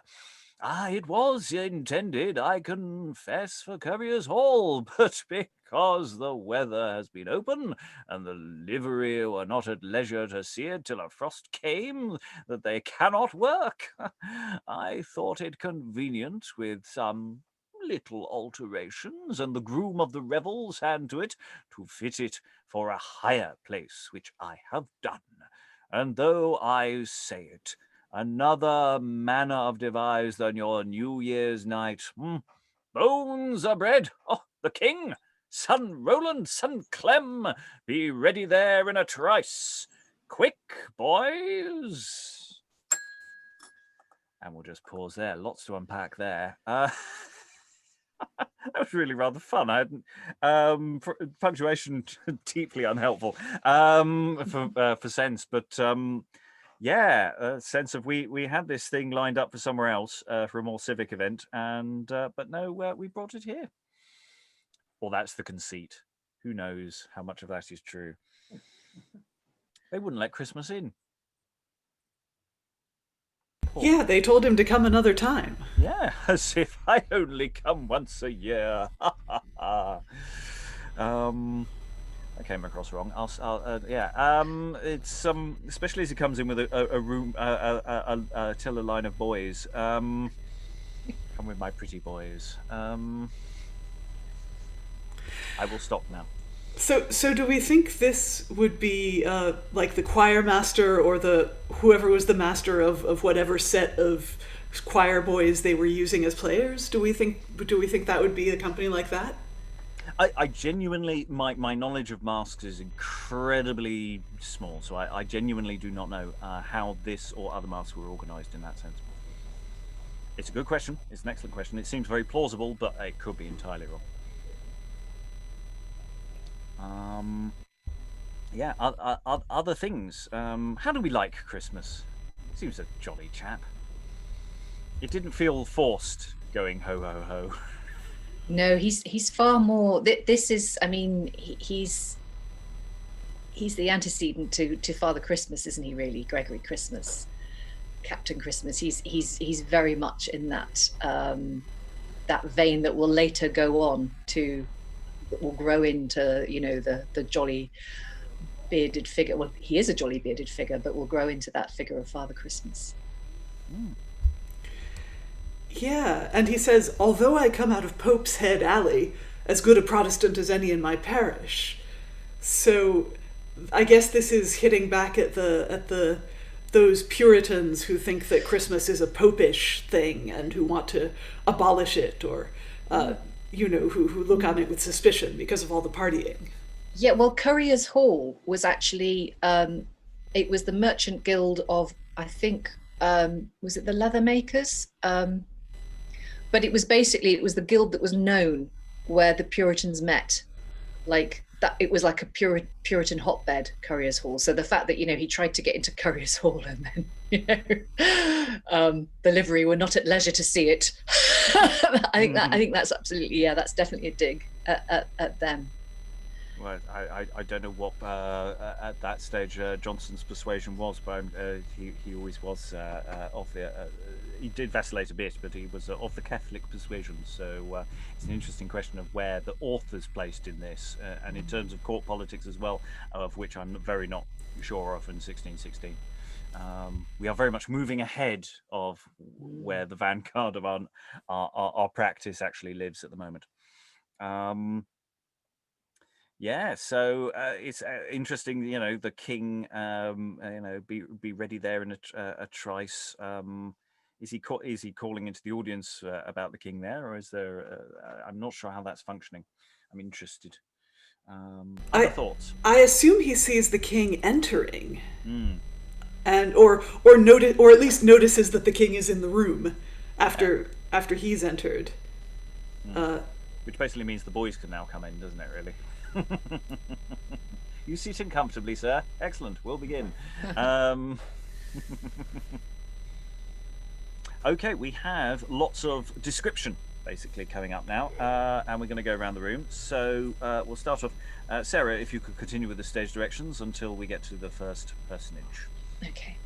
[SPEAKER 1] It was intended, I confess, for Currier's Hall, but because the weather has been open, and the livery were not at leisure to see it till a frost came, that they cannot work, I thought it convenient, with some little alterations, and the groom of the revels hand to it, to fit it for a higher place, which I have done. And though I say it, another manner of devise than your New Year's night, bones are bread, oh, the king, Son Roland, son Clem, be ready there in a trice. Quick, boys. And we'll just pause there. Lots to unpack there. That was really rather fun. I hadn't punctuation deeply unhelpful for sense, but yeah, a sense of we had this thing lined up for somewhere else for a more civic event, and but no, we brought it here. Well, that's the conceit. Who knows how much of that is true? They wouldn't let Christmas in. Poor.
[SPEAKER 3] Yeah, they told him to come another time.
[SPEAKER 1] Yeah, as if I only come once a year. I came across wrong. It's especially as he comes in with a tiller line of boys. Come with my pretty boys. I will stop now.
[SPEAKER 3] So do we think this would be like the choir master or the whoever was the master of whatever set of choir boys they were using as players? Do we think that would be a company like that?
[SPEAKER 1] I genuinely, my knowledge of masks is incredibly small, so I genuinely do not know how this or other masks were organised in that sense. It's a good question. It's an excellent question. It seems very plausible, but it could be entirely wrong. Yeah, other things. How do we like Christmas? Seems a jolly chap. It didn't feel forced going ho ho ho.
[SPEAKER 5] No, he's far more. This is, I mean, he's the antecedent to Father Christmas, isn't he? Really, Gregory Christmas, Captain Christmas. He's very much in that that vein that will later go on to, that will grow into, you know, the jolly bearded figure. Well, he is a jolly bearded figure, but will grow into that figure of Father Christmas.
[SPEAKER 1] Mm.
[SPEAKER 3] Yeah, and he says, although I come out of Pope's Head Alley, as good a Protestant as any in my parish. So I guess this is hitting back at those Puritans who think that Christmas is a popish thing and who want to abolish it, or you know, who look on it with suspicion because of all the partying.
[SPEAKER 5] Yeah, well, Currier's Hall was actually it was the Merchant Guild of, I think, was it the leather makers? But it was the guild that was known where the Puritans met. Like that, it was like a Puritan hotbed, Currier's Hall. So the fact that, you know, he tried to get into Currier's Hall and then, you know, the livery were not at leisure to see it. I think that's absolutely, yeah, that's definitely a dig at them.
[SPEAKER 1] Well, I don't know what at that stage Johnson's persuasion was, but he always was of the. He did vacillate a bit, but he was of the Catholic persuasion. So it's an interesting question of where the author's placed in this, and in terms of court politics as well, of which I'm very not sure of in 1616. We are very much moving ahead of where the vanguard of our practice actually lives at the moment. Yeah, so it's interesting, you know, the king, you know, be ready there in a trice. Is he calling into the audience about the king there, or is there? I'm not sure how that's functioning. I'm interested. Other thoughts?
[SPEAKER 3] I assume he sees the king entering, and or at least notices that the king is in the room after he's entered.
[SPEAKER 1] Which basically means the boys can now come in, doesn't it? Really. You sit in comfortably, sir. Excellent. We'll begin. Okay, we have lots of description basically coming up now, and we're going to go around the room. So we'll start off. Sarah, if you could continue with the stage directions until we get to the first personage.
[SPEAKER 5] Okay.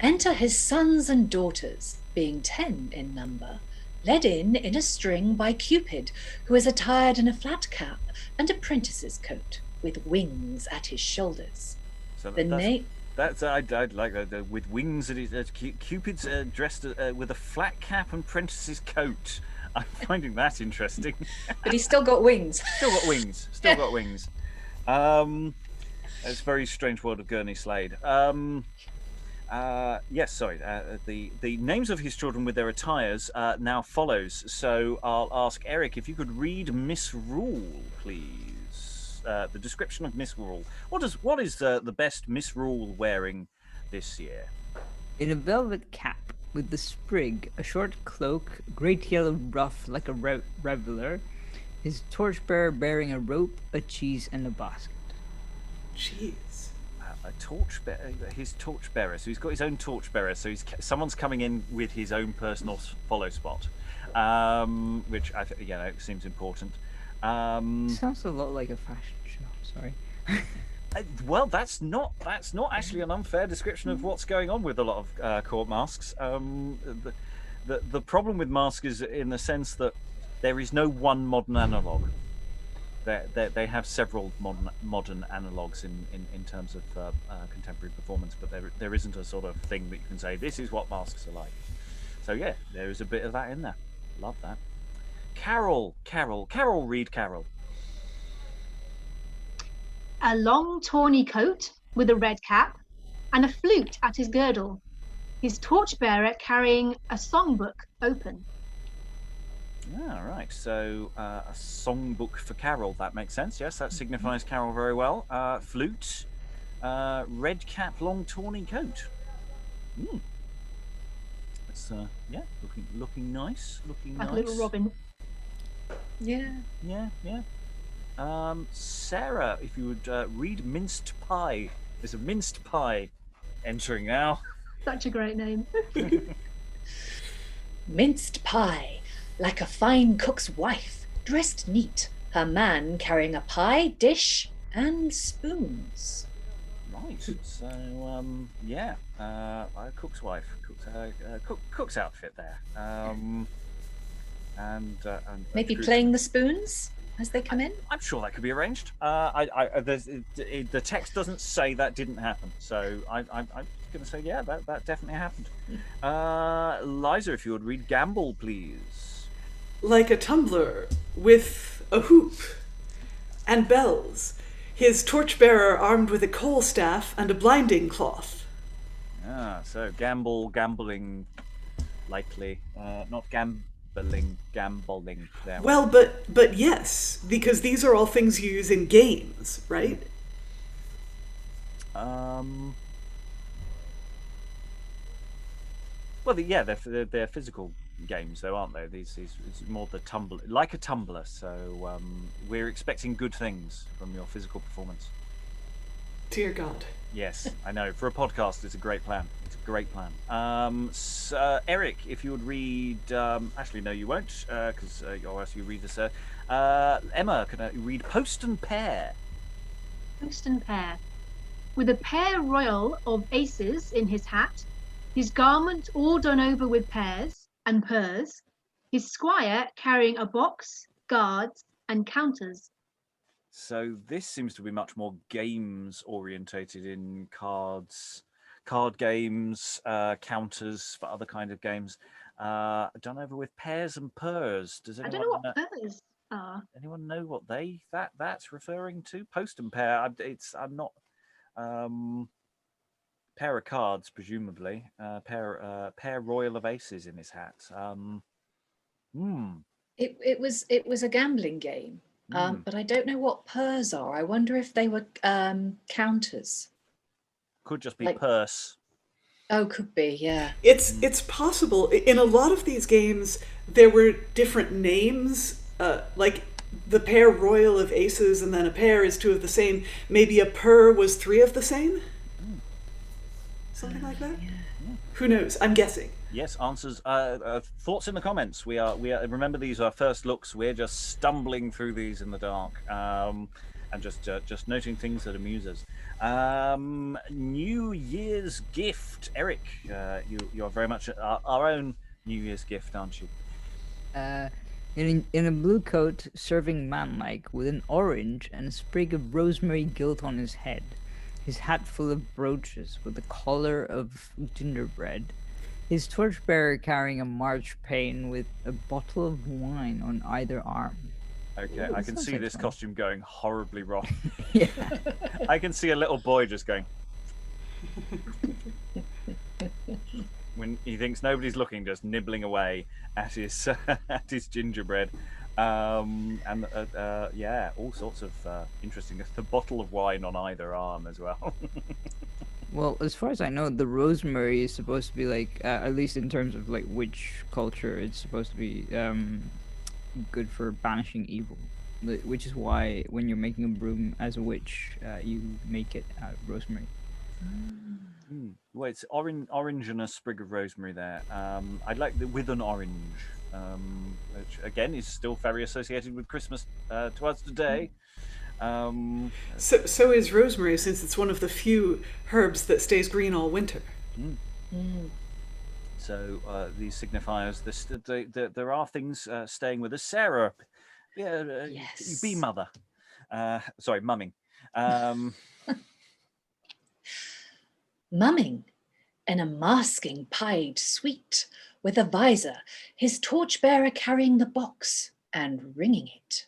[SPEAKER 5] Enter his sons and daughters, being 10 in number, led in a string by Cupid, who is attired in a flat cap and apprentice's coat, with wings at his shoulders.
[SPEAKER 1] So
[SPEAKER 5] The name.
[SPEAKER 1] that's I'd like that with wings at his. Cupid's dressed with a flat cap and apprentice's coat. I'm finding that interesting.
[SPEAKER 5] But he's still got wings.
[SPEAKER 1] Still got wings. Still got wings. It's a very strange world of Gurney Slade. Yes, sorry. The names of his children with their attires now follows. So I'll ask Eric if you could read Misrule, please. The description of Misrule. What is the best Misrule wearing this year?
[SPEAKER 2] In a velvet cap with the sprig, a short cloak, great yellow ruff like a reveller, his torchbearer bearing a rope, a cheese, and a basket.
[SPEAKER 3] Jeez.
[SPEAKER 1] A torchbearer, his torchbearer. So he's got his own torchbearer. So someone's coming in with his own personal follow spot, which seems important.
[SPEAKER 2] Sounds a lot like a fashion show. Sorry.
[SPEAKER 1] Well, that's not actually an unfair description of what's going on with a lot of court masks. The problem with Masque is in the sense that there is no one modern analog. They have several modern analogues in terms of contemporary performance, but there isn't a sort of thing that you can say this is what masks are like. So yeah, there is a bit of that in there. Love that. Carol, read Carol.
[SPEAKER 4] A long tawny coat with a red cap and a flute at his girdle. His torchbearer carrying a songbook open.
[SPEAKER 1] Ah, right. So a songbook for Carol. That makes sense. Yes, that signifies Carol very well. Flute, red cap, long tawny coat. It's looking nice. Looking
[SPEAKER 4] Like
[SPEAKER 1] nice.
[SPEAKER 4] a little robin.
[SPEAKER 5] Yeah.
[SPEAKER 1] Yeah. Sarah, if you would read minced pie. There's a minced pie entering now.
[SPEAKER 4] Such a great name.
[SPEAKER 5] Minced pie, like a fine cook's wife, dressed neat, her man carrying a pie dish and spoons.
[SPEAKER 1] Right. So a cook's wife, cook's outfit there. And
[SPEAKER 5] Maybe playing the spoons as they come in.
[SPEAKER 1] I'm sure that could be arranged. The text doesn't say that didn't happen, so I'm going to say that definitely happened. Liza, if you would read Gambol, please.
[SPEAKER 3] Like a tumbler with a hoop and bells, his torchbearer armed with a coal staff and a blinding cloth.
[SPEAKER 1] So gambling, likely, not gambling there.
[SPEAKER 3] Well, but yes, because these are all things you use in games, right?
[SPEAKER 1] Well, they're physical games, though, aren't they? These it's more the tumbler, like a tumbler. So we're expecting good things from your physical performance.
[SPEAKER 3] Dear God.
[SPEAKER 1] Yes, I know. For a podcast, it's a great plan. So, Eric, if you would read... actually, no, you won't, because I'll ask you to read this. Emma, can I read Post and Pair?
[SPEAKER 4] Post and pair. With a pair royal of aces in his hat, his garment all done over with pears and purrs, his squire carrying a box, guards, and counters.
[SPEAKER 1] So this seems to be much more games orientated in card games, counters for other kind of games. Done over with pairs and purrs. Does anyone
[SPEAKER 4] I don't know what purrs are.
[SPEAKER 1] Anyone know what that's referring to? Post and pair. I'm not. Pair of cards, presumably. Pair royal of aces in his hat.
[SPEAKER 5] It was a gambling game. But I don't know what purrs are. I wonder if they were counters.
[SPEAKER 1] Could just be
[SPEAKER 5] Like-
[SPEAKER 1] purse.
[SPEAKER 5] Oh, could be, yeah.
[SPEAKER 3] It's possible. In a lot of these games, there were different names, like the pair royal of aces, and then a pair is two of the same. Maybe a pur was three of the same? Something like that?
[SPEAKER 5] Yeah.
[SPEAKER 3] Who knows? I'm guessing.
[SPEAKER 1] Yes, answers. Thoughts in the comments. We are. Remember, these are first looks. We're just stumbling through these in the dark, and just noting things that amuse us. New Year's gift, Eric. You are very much our own New Year's gift, aren't you?
[SPEAKER 2] In a blue coat, serving manlike, with an orange and a sprig of rosemary gilt on his head, his hat full of brooches, with a collar of gingerbread. His torchbearer carrying a marchpane with a bottle of wine on either arm.
[SPEAKER 1] Okay,
[SPEAKER 2] Ooh,
[SPEAKER 1] I can
[SPEAKER 2] sounds
[SPEAKER 1] see
[SPEAKER 2] like
[SPEAKER 1] this
[SPEAKER 2] fun.
[SPEAKER 1] costume going horribly wrong.
[SPEAKER 2] Yeah.
[SPEAKER 1] I can see a little boy just going. when he thinks nobody's looking, just nibbling away at his at his gingerbread. And yeah, all sorts of interesting. The bottle of wine on either arm as well.
[SPEAKER 2] Well, as far as I know, the rosemary is supposed to be like, at least in terms of like witch culture, it's supposed to be good for banishing evil. Which is why when you're making a broom as a witch, you make it out of rosemary.
[SPEAKER 1] Well, it's orange and a sprig of rosemary there. I'd like with an orange, which again is still very associated with Christmas to us today.
[SPEAKER 3] So is rosemary, since it's one of the few herbs that stays green all winter.
[SPEAKER 1] So these signifiers, there are things staying with us. Sarah,
[SPEAKER 5] Yes.
[SPEAKER 1] be mother. Sorry, mumming.
[SPEAKER 5] Mumming in a masking pied suite, with a visor, his torchbearer carrying the box and ringing it.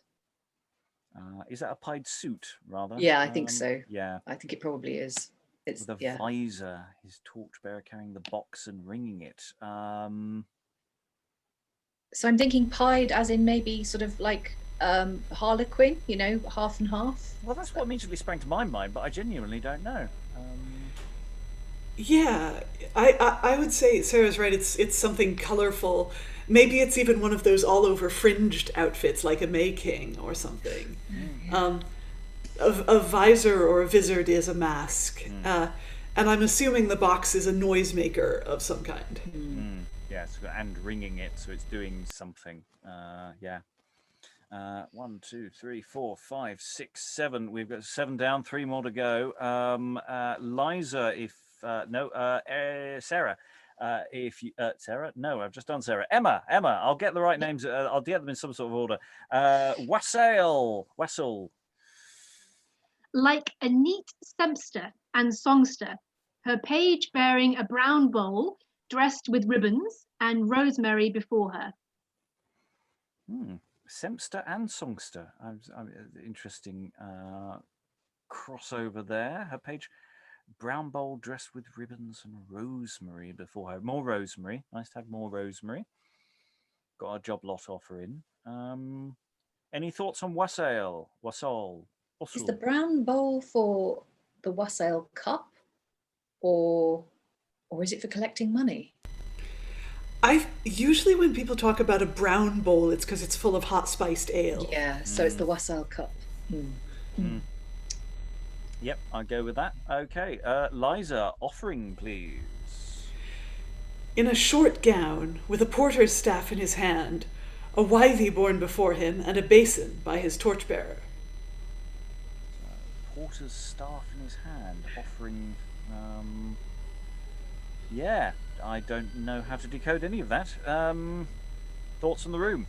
[SPEAKER 1] Is that a pied suit, rather?
[SPEAKER 5] Yeah, I think so.
[SPEAKER 1] Yeah.
[SPEAKER 5] I think it probably is. It's
[SPEAKER 1] With a visor, his torchbearer carrying the box and ringing it.
[SPEAKER 5] So I'm thinking pied as in maybe sort of like Harlequin, half and half.
[SPEAKER 1] Well, that's what immediately sprang to my mind, but I genuinely don't know.
[SPEAKER 3] Yeah, I would say Sarah's right. It's something colorful. Maybe it's even one of those all over fringed outfits, like a May King or something. A visor or a vizard is a mask, and I'm assuming the box is a noisemaker of some kind.
[SPEAKER 1] Yes, and ringing it, so it's doing something. Yeah. 1, 2, 3, 4, 5, 6, 7. We've got 7 down, 3 more to go. Liza, Sarah. If you, Sarah, no, I've just done Sarah. Emma. I'll get the right names. I'll get them in some sort of order. Wassail.
[SPEAKER 4] Like a neat sempster and songster, her page bearing a brown bowl dressed with ribbons and rosemary before her.
[SPEAKER 1] Sempster and songster. Interesting crossover there. Her page, brown bowl dressed with ribbons and rosemary before her. More rosemary. Nice to have more rosemary. Got a job lot offer in. Any thoughts on wassail?
[SPEAKER 5] Is the brown bowl for the wassail cup, or is it for collecting money?
[SPEAKER 3] Usually when people talk about a brown bowl, it's because it's full of hot spiced ale.
[SPEAKER 5] Yeah, so it's the wassail cup.
[SPEAKER 1] Yep, I'll go with that. Okay, Liza, offering, please.
[SPEAKER 3] In a short gown, with a porter's staff in his hand, a withy borne before him, and a basin by his torchbearer.
[SPEAKER 1] Porter's staff in his hand, offering. Yeah, I don't know how to decode any of that. Thoughts on the room?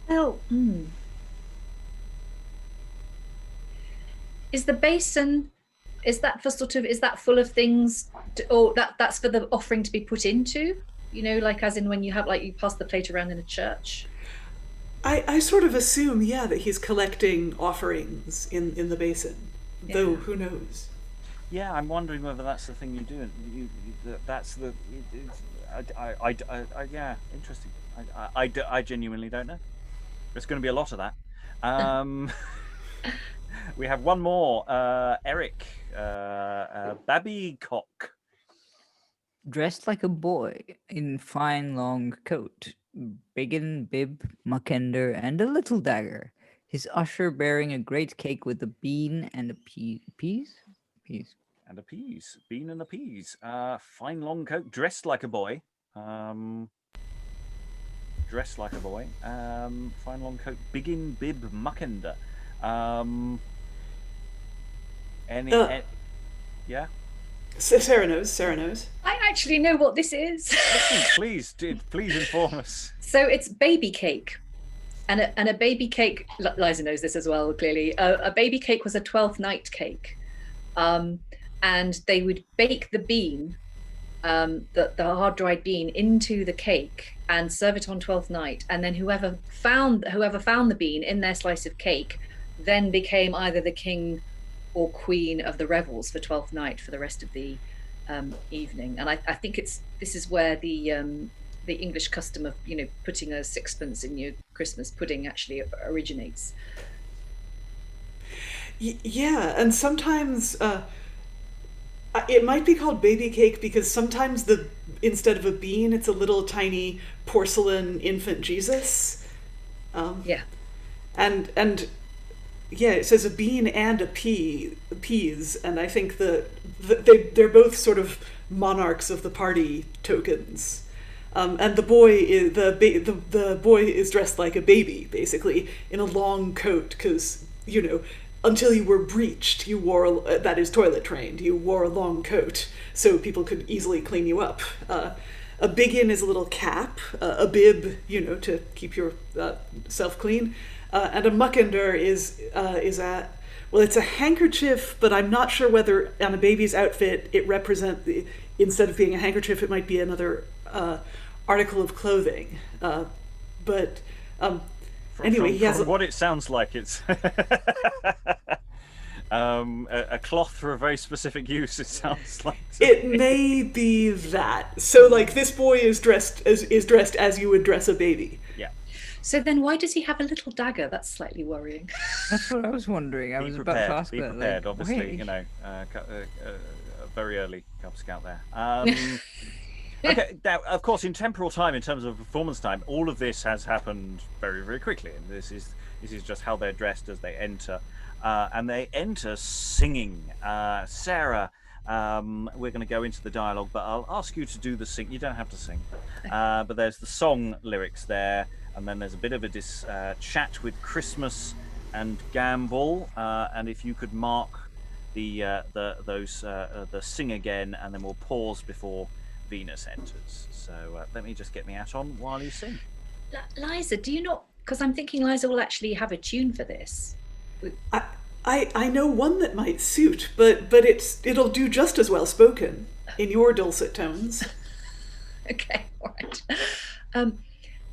[SPEAKER 5] Well, is the basin? Is that full of things, or that's for the offering to be put into? Like as in when you have you pass the plate around in a church.
[SPEAKER 3] I sort of assume, that he's collecting offerings in the basin, though who knows?
[SPEAKER 1] Yeah, I'm wondering whether that's the thing you do. That's the. Yeah, interesting. I genuinely don't know. There's going to be a lot of that. We have one more. Eric, Babbycock.
[SPEAKER 2] Dressed like a boy in fine long coat, biggin, bib, muckender, and a little dagger. His usher bearing a great cake with a bean and a peas.
[SPEAKER 1] And a peas. Bean and a peas. Fine long coat, dressed like a boy. Dressed like a boy. Fine long coat, biggin, bib, muckender. Yeah?
[SPEAKER 3] Sarah knows.
[SPEAKER 5] I actually know what this is.
[SPEAKER 1] Please inform us.
[SPEAKER 5] So it's baby cake. And a baby cake, Liza knows this as well, clearly. A baby cake was a 12th night cake. And they would bake the bean, the hard-dried bean, into the cake and serve it on 12th night. And then whoever found the bean in their slice of cake then became either the king or queen of the revels for 12th night for the rest of the evening, and I think this is where the English custom of putting a sixpence in your Christmas pudding actually originates.
[SPEAKER 3] Yeah, and sometimes it might be called baby cake because sometimes instead of a bean, it's a little tiny porcelain infant Jesus.
[SPEAKER 5] Yeah.
[SPEAKER 3] And yeah, it says a bean and a peas, and I think they're both sort of monarchs of the party tokens. And the boy is dressed like a baby, basically, in a long coat, because until you were breeched, you wore that is toilet trained. You wore a long coat, so people could easily clean you up. A biggin is a little cap, a bib, to keep your self clean, and a muckender is it's a handkerchief, but I'm not sure whether on a baby's outfit it represents instead of being a handkerchief, it might be another article of clothing. Anyway,
[SPEAKER 1] from what it sounds like, it's a cloth for a very specific use. It sounds like
[SPEAKER 3] it may be that. So, like, this boy is dressed as you would dress a baby.
[SPEAKER 1] Yeah.
[SPEAKER 5] So then, why does he have a little dagger? That's slightly worrying.
[SPEAKER 2] That's what I was wondering. I was about to ask that.
[SPEAKER 1] Be prepared, obviously. Very early Cub Scout there. Okay, now, of course, in temporal time, in terms of performance time, all of this has happened very, very quickly, and this is just how they're dressed as they enter, and they enter singing. Sarah, we're going to go into the dialogue, but I'll ask you to do the sing. You don't have to sing, but there's the song lyrics there, and then there's a bit of a chat with Christmas and Gambol, and if you could mark the sing again, and then we'll pause before Venus enters. So let me just get my hat on while you sing.
[SPEAKER 5] Liza, do you not? Because I'm thinking Liza will actually have a tune for this.
[SPEAKER 3] I know one that might suit, but it'll do just as well spoken in your dulcet tones.
[SPEAKER 5] Okay, all right.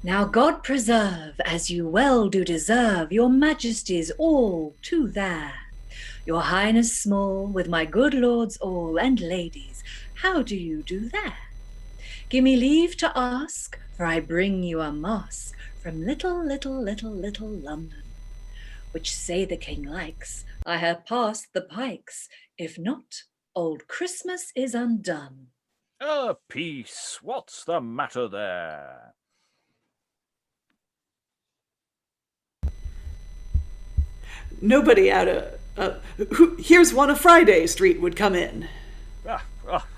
[SPEAKER 5] Now God preserve, as you well do deserve, your majesties all to there. Your highness small, with my good lords all and ladies, how do you do there? Give me leave to ask, for I bring you a masque from little London, which say the king likes. I have passed the pikes. If not, old Christmas is undone.
[SPEAKER 1] Peace. What's the matter there?
[SPEAKER 3] Nobody out of here's one of Friday Street would come in.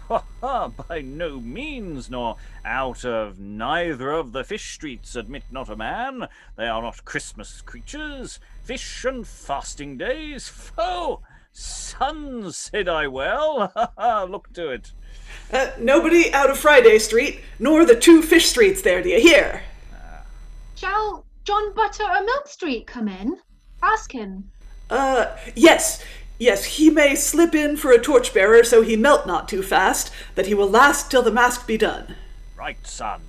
[SPEAKER 1] By no means, nor out of neither of the fish streets admit not a man. They are not Christmas creatures, fish and fasting days. Foh! Sons, said I well. Look to it.
[SPEAKER 3] Nobody out of Friday Street, nor the two fish streets there, do you hear?
[SPEAKER 4] Shall John Butter or Milk Street come in? Ask him.
[SPEAKER 3] Yes, he may slip in for a torchbearer, so he melt not too fast, that he will last till the masque be done.
[SPEAKER 1] Right, son.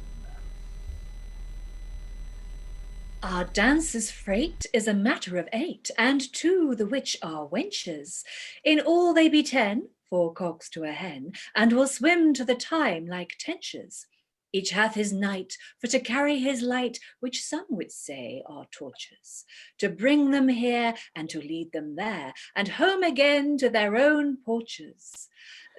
[SPEAKER 5] Our dance's freight is a matter of 8, and 2 the which are wenches. In all they be 10, 4 cocks to a hen, and will swim to the time like tenches. Each hath his night for to carry his light, which some would say are torches, to bring them here and to lead them there, and home again to their own porches.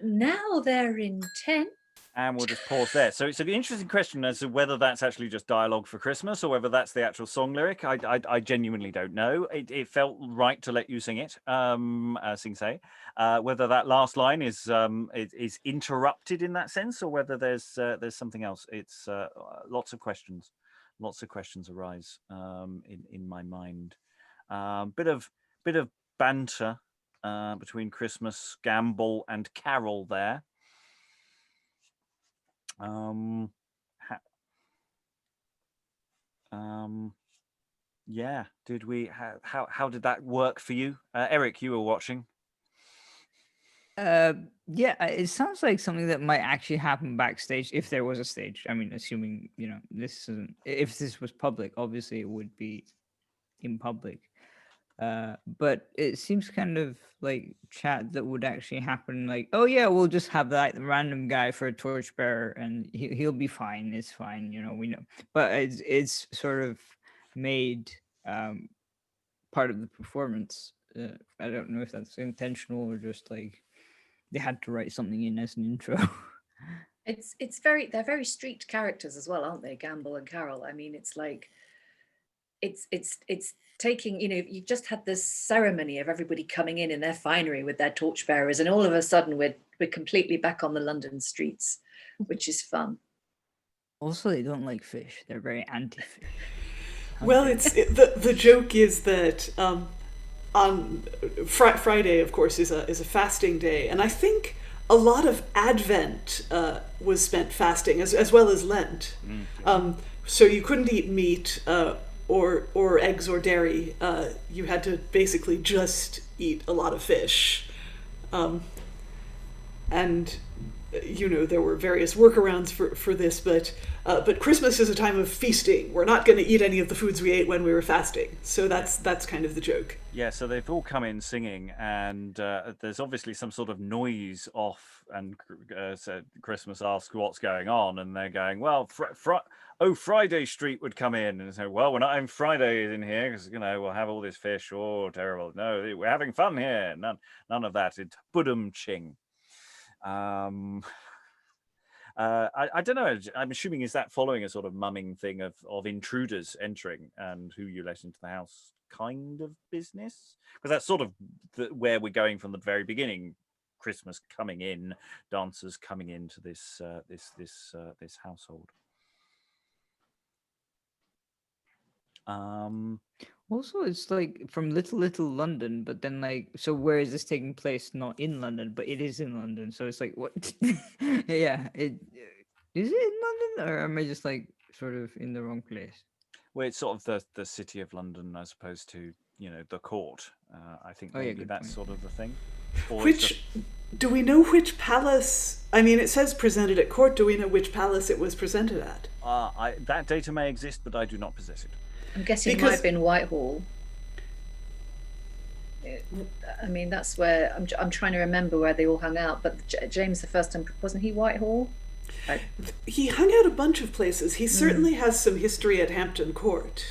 [SPEAKER 5] Now they're intent.
[SPEAKER 1] And we'll just pause there. So it's an interesting question as to whether that's actually just dialogue for Christmas or whether that's the actual song lyric. I genuinely don't know. It felt right to let you sing it, say. Whether that last line is interrupted in that sense or whether there's something else. It's lots of questions arise in my mind. Bit of banter between Christmas, Gambol, and Carol there. Did we how did that work for you? Eric, you were watching.
[SPEAKER 2] It sounds like something that might actually happen backstage if there was a stage. I mean, assuming this isn't, if this was public, obviously it would be in public. But it seems kind of like chat that would actually happen. Like, oh yeah, we'll just have that random guy for a torchbearer, and he'll be fine. It's fine, we know. But it's sort of made part of the performance. I don't know if that's intentional or just like they had to write something in as an intro.
[SPEAKER 5] They're very street characters as well, aren't they? Gambol and Karoulla. I mean, it's like it's taking, you've just had this ceremony of everybody coming in their finery with their torchbearers, and all of a sudden we're completely back on the London streets, which is fun.
[SPEAKER 2] Also, they don't like fish. They're very anti-fish.
[SPEAKER 3] Well, the joke is that on Friday, of course, is a fasting day, and I think a lot of Advent was spent fasting as well as Lent. So you couldn't eat meat or eggs or dairy. You had to basically just eat a lot of fish, and there were various workarounds for this, but Christmas is a time of feasting. We're not going to eat any of the foods we ate when we were fasting. So that's kind of the joke.
[SPEAKER 1] Yeah, so they've all come in singing, and there's obviously some sort of noise off, and so Christmas asks what's going on, and they're going, well, Friday Street would come in and say, well, we're not having Friday in here because, we'll have all this fish. Oh, terrible. No, we're having fun here. None of that. It's budum ching. I don't know. I'm assuming, is that following a sort of mumming thing of intruders entering and who you let into the house kind of business? Because that's sort of where we're going from the very beginning. Christmas coming in, dancers coming into this household.
[SPEAKER 2] Also, it's like from Little London, but then so where is this taking place? Not in London, but it is in London. So it's like, what? Yeah, is it in London, or am I just sort of in the wrong place?
[SPEAKER 1] Well, it's sort of the city of London as opposed to the court. I think maybe that's sort of the thing.
[SPEAKER 3] Do we know which palace? I mean, it says presented at court. Do we know which palace it was presented at?
[SPEAKER 1] That data may exist, but I do not possess it.
[SPEAKER 5] I'm guessing it might have been Whitehall. I mean, that's where I'm trying to remember where they all hung out. But James the First, wasn't he Whitehall?
[SPEAKER 3] He hung out a bunch of places. He certainly has some history at Hampton Court.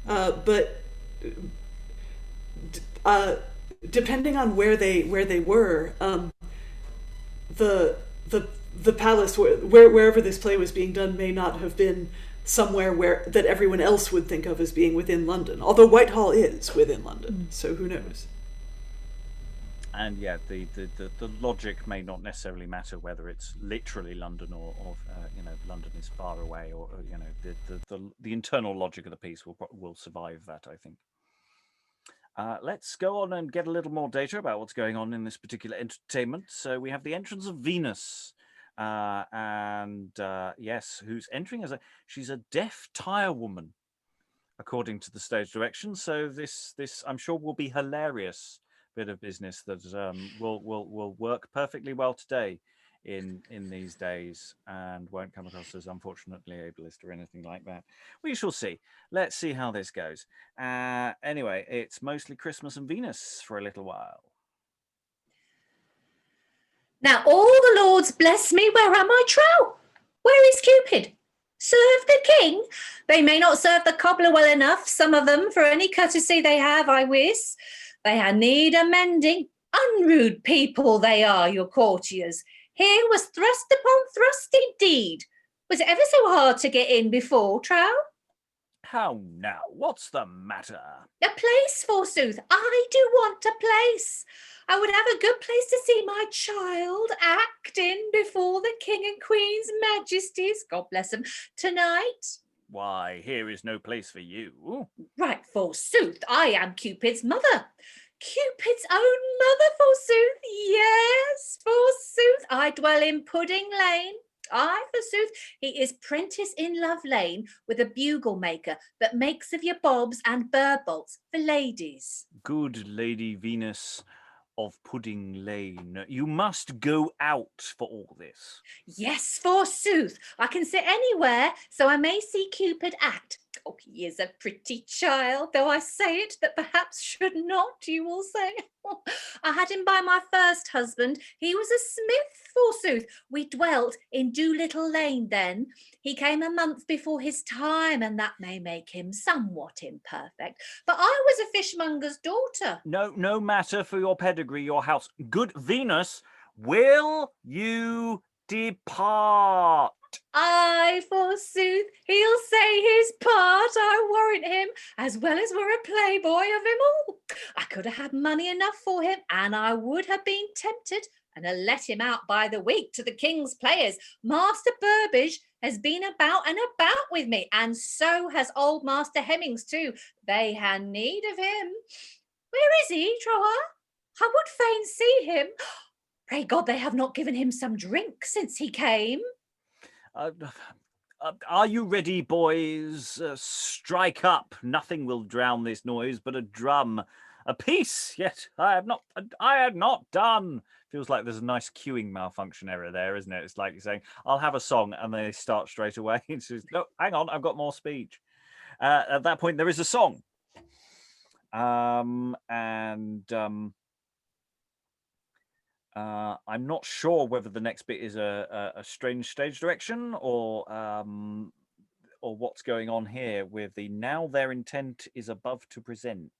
[SPEAKER 3] But depending on where they were, the palace wherever this play was being done may not have been somewhere that everyone else would think of as being within London, although Whitehall is within London, so who knows.
[SPEAKER 1] And yeah, the logic may not necessarily matter whether it's literally London or London is far away, or the internal logic of the piece will survive that, I think. Let's go on and get a little more data about what's going on in this particular entertainment. So we have the entrance of Venus. Yes, who's entering she's a deaf tire woman, according to the stage direction. So this I'm sure will be hilarious bit of business that will work perfectly well today in these days, and won't come across as unfortunately ableist or anything like that. We shall see. Let's see how this goes. Anyway, it's mostly Christmas and Venus for a little while.
[SPEAKER 5] Now all the lords bless me, where am I trow? Where is Cupid? Serve the king? They may not serve the cobbler well enough, some of them, for any courtesy they have, I wis. They ha' need amending. Unrude people they are, your courtiers. Here was thrust upon thrust indeed. Was it ever so hard to get in before, trow?
[SPEAKER 1] How now? What's the matter?
[SPEAKER 5] A place, forsooth. I do want a place. I would have a good place to see my child act in before the King and Queen's Majesties, God bless them, tonight.
[SPEAKER 1] Why, here is no place for you.
[SPEAKER 5] Right, forsooth, I am Cupid's mother. Cupid's own mother, forsooth. Yes, forsooth, I dwell in Pudding Lane. Aye, forsooth, he is prentice in Love Lane with a bugle maker that makes of your bobs and bird bolts for ladies.
[SPEAKER 1] Good Lady Venus of Pudding Lane, you must go out for all this.
[SPEAKER 5] Yes, forsooth, I can sit anywhere so I may see Cupid act. Oh, he is a pretty child, though I say it that perhaps should not, you will say. I had him by my first husband. He was a smith, forsooth. We dwelt in Doolittle Lane then. He came a month before his time, and that may make him somewhat imperfect. But I was a fishmonger's daughter.
[SPEAKER 1] No matter for your pedigree, your house. Good Venus, will you depart?
[SPEAKER 5] Aye, forsooth, he'll say his part, I warrant him, as well as were a playboy of him all. I could have had money enough for him, and I would have been tempted, and have let him out by the week to the king's players. Master Burbage has been about and about with me, and so has old Master Hemmings too. They had need of him. Where is he, Troa? I would fain see him. Pray God they have not given him some drink since he came.
[SPEAKER 1] Are you ready, boys? Strike up. Nothing will drown this noise but a drum. A piece, yet I had not done. Feels like there's a nice queuing malfunction error there, isn't it? It's like you're saying, I'll have a song, and they start straight away. It's just, no, hang on, I've got more speech. At that point, there is a song. I'm not sure whether the next bit is a strange stage direction or what's going on here with the now their intent is above to present,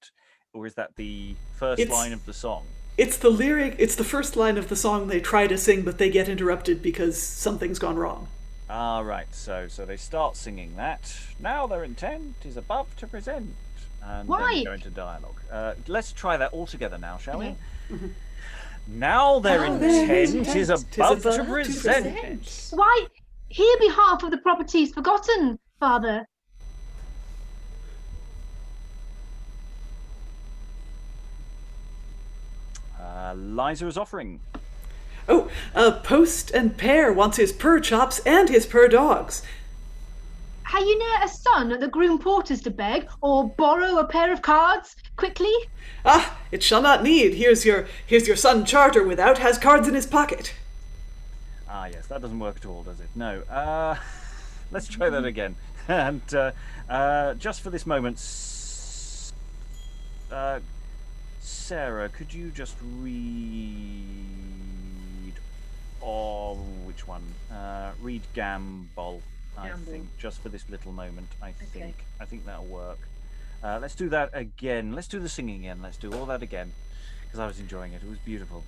[SPEAKER 1] or is that the first line of the song?
[SPEAKER 3] It's the lyric. It's the first line of the song they try to sing, but they get interrupted because something's gone wrong.
[SPEAKER 1] Ah, right. So they start singing that. Now their intent is above to present, and then we go into dialogue. Let's try that all together now, shall we? Mm-hmm. Now their intent is above to present.
[SPEAKER 4] Why, here be half of the properties forgotten, father.
[SPEAKER 1] Liza is offering.
[SPEAKER 3] Oh, Post and Pear wants his purr chops and his purr dogs.
[SPEAKER 4] Ha' you ne'er a son at the groom porters to beg, or borrow a pair of cards, quickly?
[SPEAKER 3] Ah, it shall not need. Here's your son Charter without has cards in his pocket.
[SPEAKER 1] Ah, yes, that doesn't work at all, does it? No. Let's try that again. And just for this moment, Sarah, could you just read? Oh, which one? Read Gambol. I think just for this little moment. I think that'll work. Let's do that again. Let's do the singing again. Let's do all that again, because I was enjoying it. It was beautiful.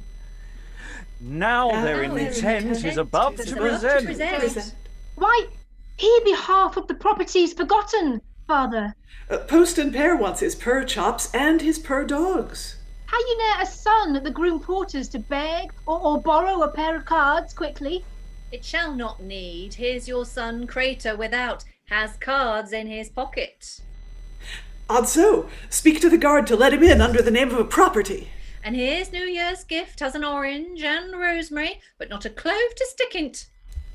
[SPEAKER 1] Now their intent is above to present.
[SPEAKER 4] Why, here be half of the properties forgotten, father.
[SPEAKER 3] Post and Pear wants his purr chops and his purr dogs.
[SPEAKER 4] Ha' you ne'er a son at the groom porters to beg, or borrow a pair of cards, quickly?
[SPEAKER 5] It shall not need. Here's your son Crater without, has cards in his pocket.
[SPEAKER 3] Odd so. Speak to the guard to let him in under the name of a property.
[SPEAKER 5] And here's New Year's gift, has an orange and rosemary, but not a clove to stick in't.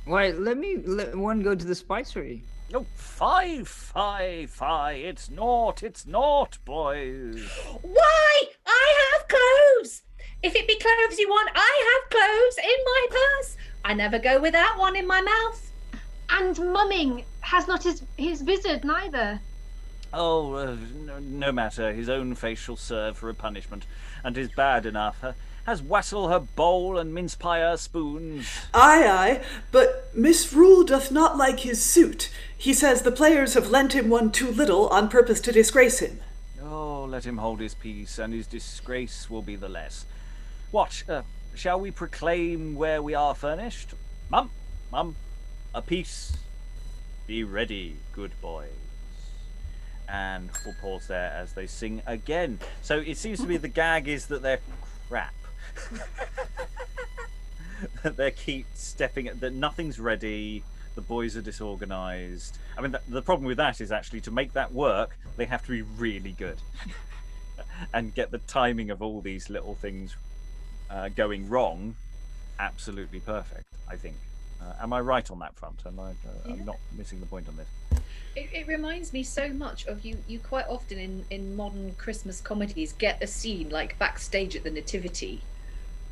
[SPEAKER 2] Why, let one go to the spicery.
[SPEAKER 1] Oh, fie, it's naught, boys.
[SPEAKER 5] Why, I have cloves. If it be cloves you want, I have cloves in my purse. I never go without one in my mouth.
[SPEAKER 4] And mumming has not his vizard neither.
[SPEAKER 1] Oh, no matter. His own face shall serve for a punishment, and 'tis bad enough. Has wassail her bowl and mince pie her spoons.
[SPEAKER 3] Aye, but Misrule doth not like his suit. He says the players have lent him one too little on purpose to disgrace him.
[SPEAKER 1] Oh, let him hold his peace, and his disgrace will be the less. What, shall we proclaim where we are furnished? Mum, a piece. Be ready, good boys. And we'll pause there as they sing again. So it seems to be the gag is that they're crap. They keep stepping at that. Nothing's ready. The boys are disorganized. I mean, the problem with that is actually to make that work, they have to be really good and get the timing of all these little things going wrong absolutely perfect, I think. Am I right on that front? I'm not missing the point on this.
[SPEAKER 5] It reminds me so much of you quite often in modern Christmas comedies get a scene like backstage at the Nativity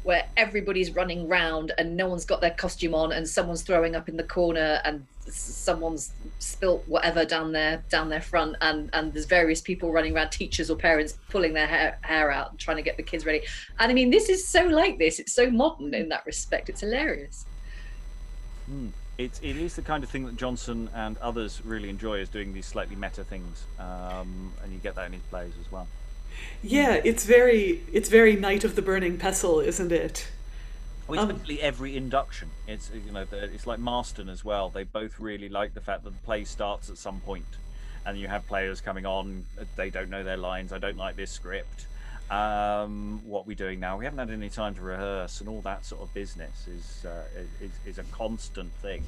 [SPEAKER 5] where everybody's running round and no one's got their costume on, and someone's throwing up in the corner, and someone's spilt whatever down their front, and there's various people running around, teachers or parents pulling their hair out and trying to get the kids ready. And I mean, this is so like this. It's so modern in that respect. It's hilarious.
[SPEAKER 1] It is the kind of thing that Johnson and others really enjoy, is doing these slightly meta things, and you get that in his plays as well.
[SPEAKER 3] Yeah, it's very Night of the Burning Pestle, isn't it?
[SPEAKER 1] Well, it's basically every induction. It's it's like Marston as well. They both really like the fact that the play starts at some point, and you have players coming on. They don't know their lines. I don't like this script. What are we doing now? We haven't had any time to rehearse, and all that sort of business is a constant thing.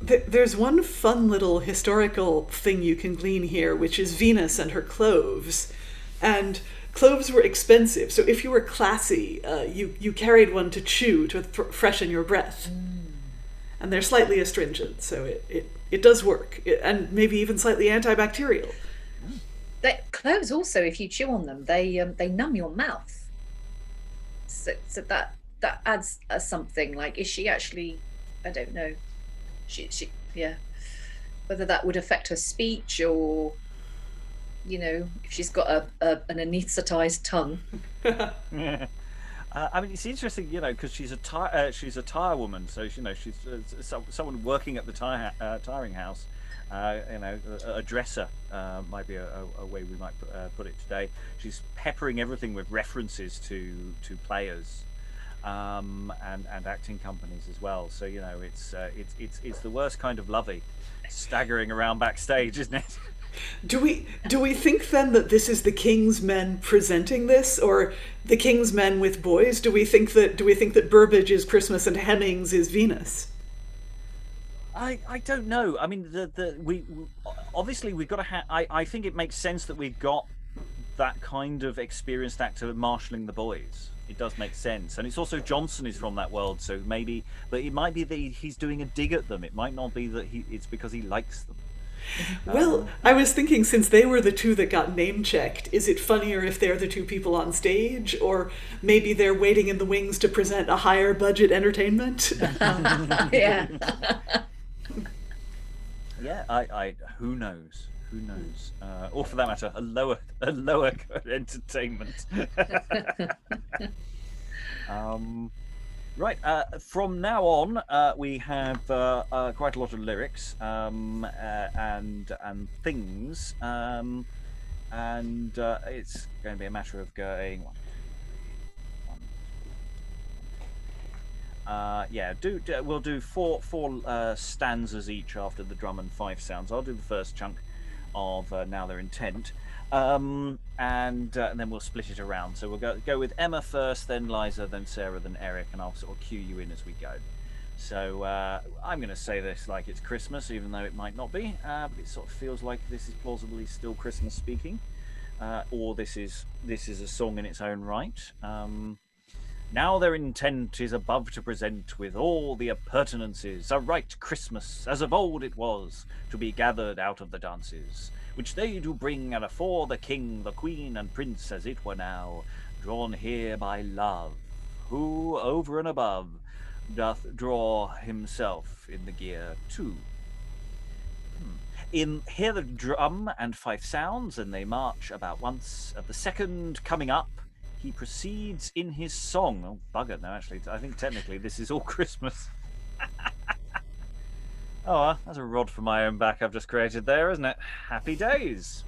[SPEAKER 3] There's one fun little historical thing you can glean here, which is Venus and her cloves. And cloves were expensive, so if you were classy, you carried one to chew to freshen your breath. And they're slightly astringent, so it does work, and maybe even slightly antibacterial.
[SPEAKER 5] Cloves also, if you chew on them, they numb your mouth. So that adds something. Like, is she actually? I don't know. She whether that would affect her speech, or if she's got an anaesthetized tongue.
[SPEAKER 1] I mean, it's interesting, because she's a tire woman, so she's someone working at the tiring house. A dresser might be a way we might put it today. She's peppering everything with references to players and acting companies as well. So it's the worst kind of lovey, staggering around backstage, isn't it?
[SPEAKER 3] Do we think then that this is the King's Men presenting this, or the King's Men with boys? Do we think that Burbage is Christmas and Hemmings is Venus?
[SPEAKER 1] I don't know. I mean, we obviously we've got to I think it makes sense that we've got that kind of experienced actor marshalling the boys. It does make sense, and it's also Johnson is from that world, so maybe. But it might be that he's doing a dig at them. It might not be that it's because he likes them.
[SPEAKER 3] Well, I was thinking, since they were the two that got name-checked, is it funnier if they're the two people on stage, or maybe they're waiting in the wings to present a higher budget entertainment?
[SPEAKER 5] Yeah.
[SPEAKER 1] Yeah, I who knows? Or for that matter, a lower entertainment. Right. From now on, we have quite a lot of lyrics and things, and it's going to be a matter of going. We'll do four stanzas each after the drum and fife sounds. I'll do the first chunk of Now They're Intent, and then we'll split it around. So we'll go with Emma first, then Liza, then Sarah, then Eric, and I'll sort of cue you in as we go. So I'm going to say this like it's Christmas, even though it might not be, but it sort of feels like this is plausibly still Christmas speaking, or this is a song in its own right. Now their intent is above to present with all the appurtenances a right Christmas, as of old it was, to be gathered out of the dances, which they do bring, and afore the king, the queen, and prince, as it were now, drawn here by love, who over and above doth draw himself in the gear too. Hear the drum and fife sounds, and they march about once. At the second coming up, he proceeds in his song. Oh, bugger, no, actually, I think technically this is all Christmas. Oh, that's a rod for my own back I've just created there, isn't it? Happy days.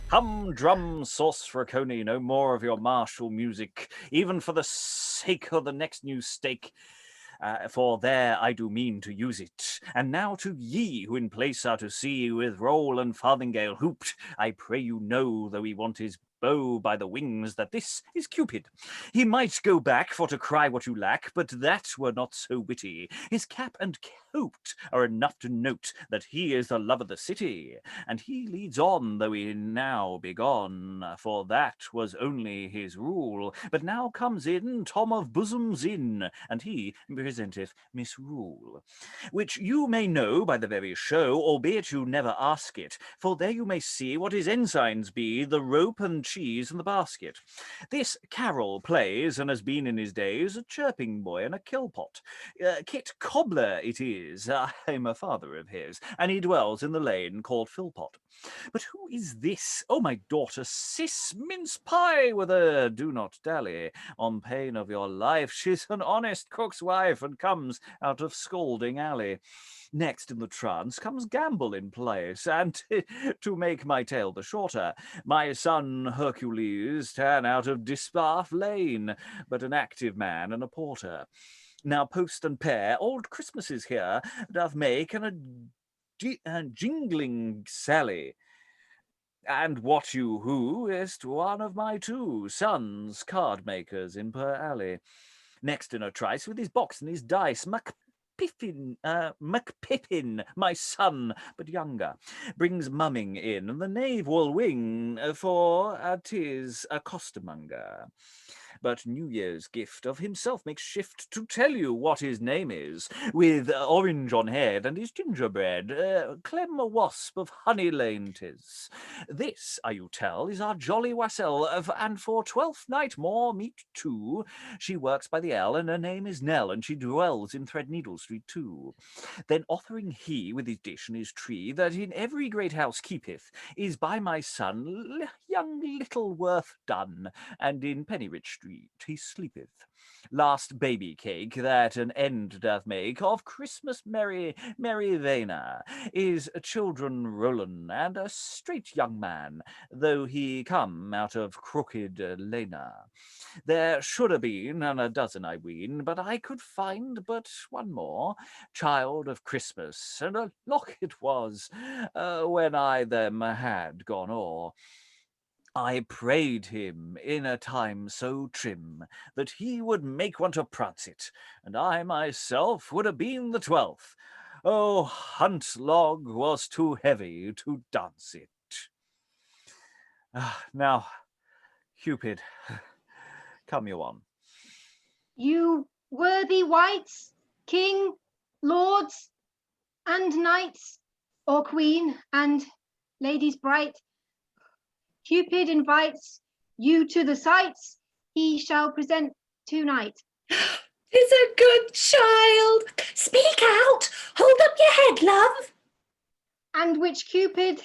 [SPEAKER 1] Hum, drum, sauce for a coney, no more of your martial music, even for the sake of the next new steak. For there I do mean to use it. And now to ye, who in place are to see, with roll and farthingale hooped, I pray you know, though he want his bow by the wings, that this is Cupid. He might go back for to cry what you lack, but that were not so witty. His cap and coat are enough to note that he is the love of the city, and he leads on, though he now be gone, for that was only his rule. But now comes in Tom of Bosom's Inn, and he presenteth misrule, which you may know by the very show, albeit you never ask it, for there you may see what his ensigns be, the rope and cheese in the basket. This Carroll plays and has been in his days a chirping boy and a killpot. Kit Cobbler it is, I'm a father of his, and he dwells in the lane called Philpot. But who is this? Oh, my daughter Cis, mince pie with her, do not dally, on pain of your life. She's an honest cook's wife, and comes out of Scalding Alley. Next in the trance comes Gambol in place, and to make my tale the shorter, my son Hercules turn out of Dispath Lane, but an active man and a porter. Now post and pair, old Christmas is here, doth make and a jingling sally. And what you who is one of my 2 sons, card makers in Per Alley. Next in a trice with his box and his dice, MacPippin, my son, but younger, brings mumming in, and the knave will wing, for 'tis a costermonger. But New Year's gift of himself makes shift to tell you what his name is, with orange on head and his gingerbread, Clem a wasp of Honey Lane 'tis. This, I you tell, is our jolly wassail, and for 12th night more meat too. She works by the L, and her name is Nell, and she dwells in Threadneedle Street too. Then offering he with his dish and his tree, that in every great house keepeth, is by my son young Littleworth done, and in Pennyrich Street he sleepeth. Last baby cake that an end doth make of Christmas merry Vena is children Roland, and a straight young man, though he come out of crooked Lena. There should have been a dozen, I ween, but I could find but one more, child of Christmas, and a lock it was, when I them had gone o'er. I prayed him in a time so trim that he would make one to prance it, and I myself would have been the 12th. Oh, hunt log was too heavy to dance it. Now, Cupid, come you on.
[SPEAKER 4] You worthy wights, king, lords, and knights, or queen, and ladies bright, Cupid invites you to the sights he shall present tonight.
[SPEAKER 5] Is a good child. Speak out. Hold up your head, love.
[SPEAKER 4] And which Cupid?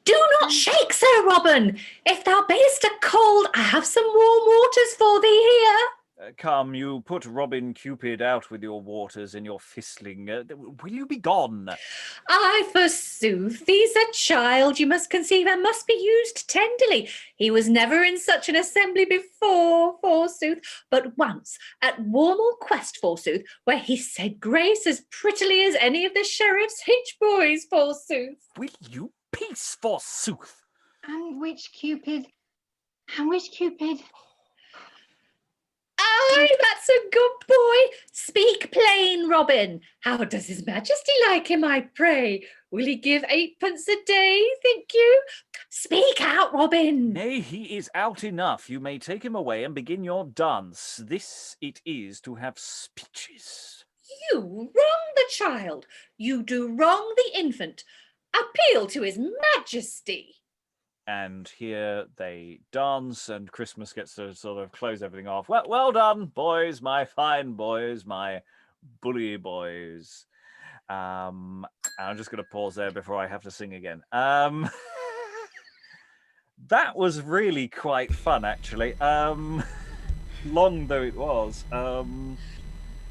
[SPEAKER 5] Do not shake, Sir Robin. If thou beest a cold, I have some warm waters for thee here.
[SPEAKER 1] Come, you put Robin Cupid out with your waters and your fistling. Will you be gone?
[SPEAKER 5] Ay, forsooth, he's a child you must conceive and must be used tenderly. He was never in such an assembly before, forsooth, but once at Warmall Quest, forsooth, where he said grace as prettily as any of the sheriff's H-boys, forsooth.
[SPEAKER 1] Will you peace, forsooth?
[SPEAKER 4] And which Cupid?
[SPEAKER 5] Aye, that's a good boy. Speak plain, Robin. How does his majesty like him, I pray? Will he give 8pence a day, think you? Speak out, Robin.
[SPEAKER 1] Nay, he is out enough. You may take him away and begin your dance. This it is to have speeches.
[SPEAKER 5] You wrong the child. You do wrong the infant. Appeal to his majesty.
[SPEAKER 1] And here they dance, and Christmas gets to sort of close everything off. Well done, boys, my fine boys, my bully boys. I'm just going to pause there before I have to sing again. That was really quite fun, actually. Long though it was.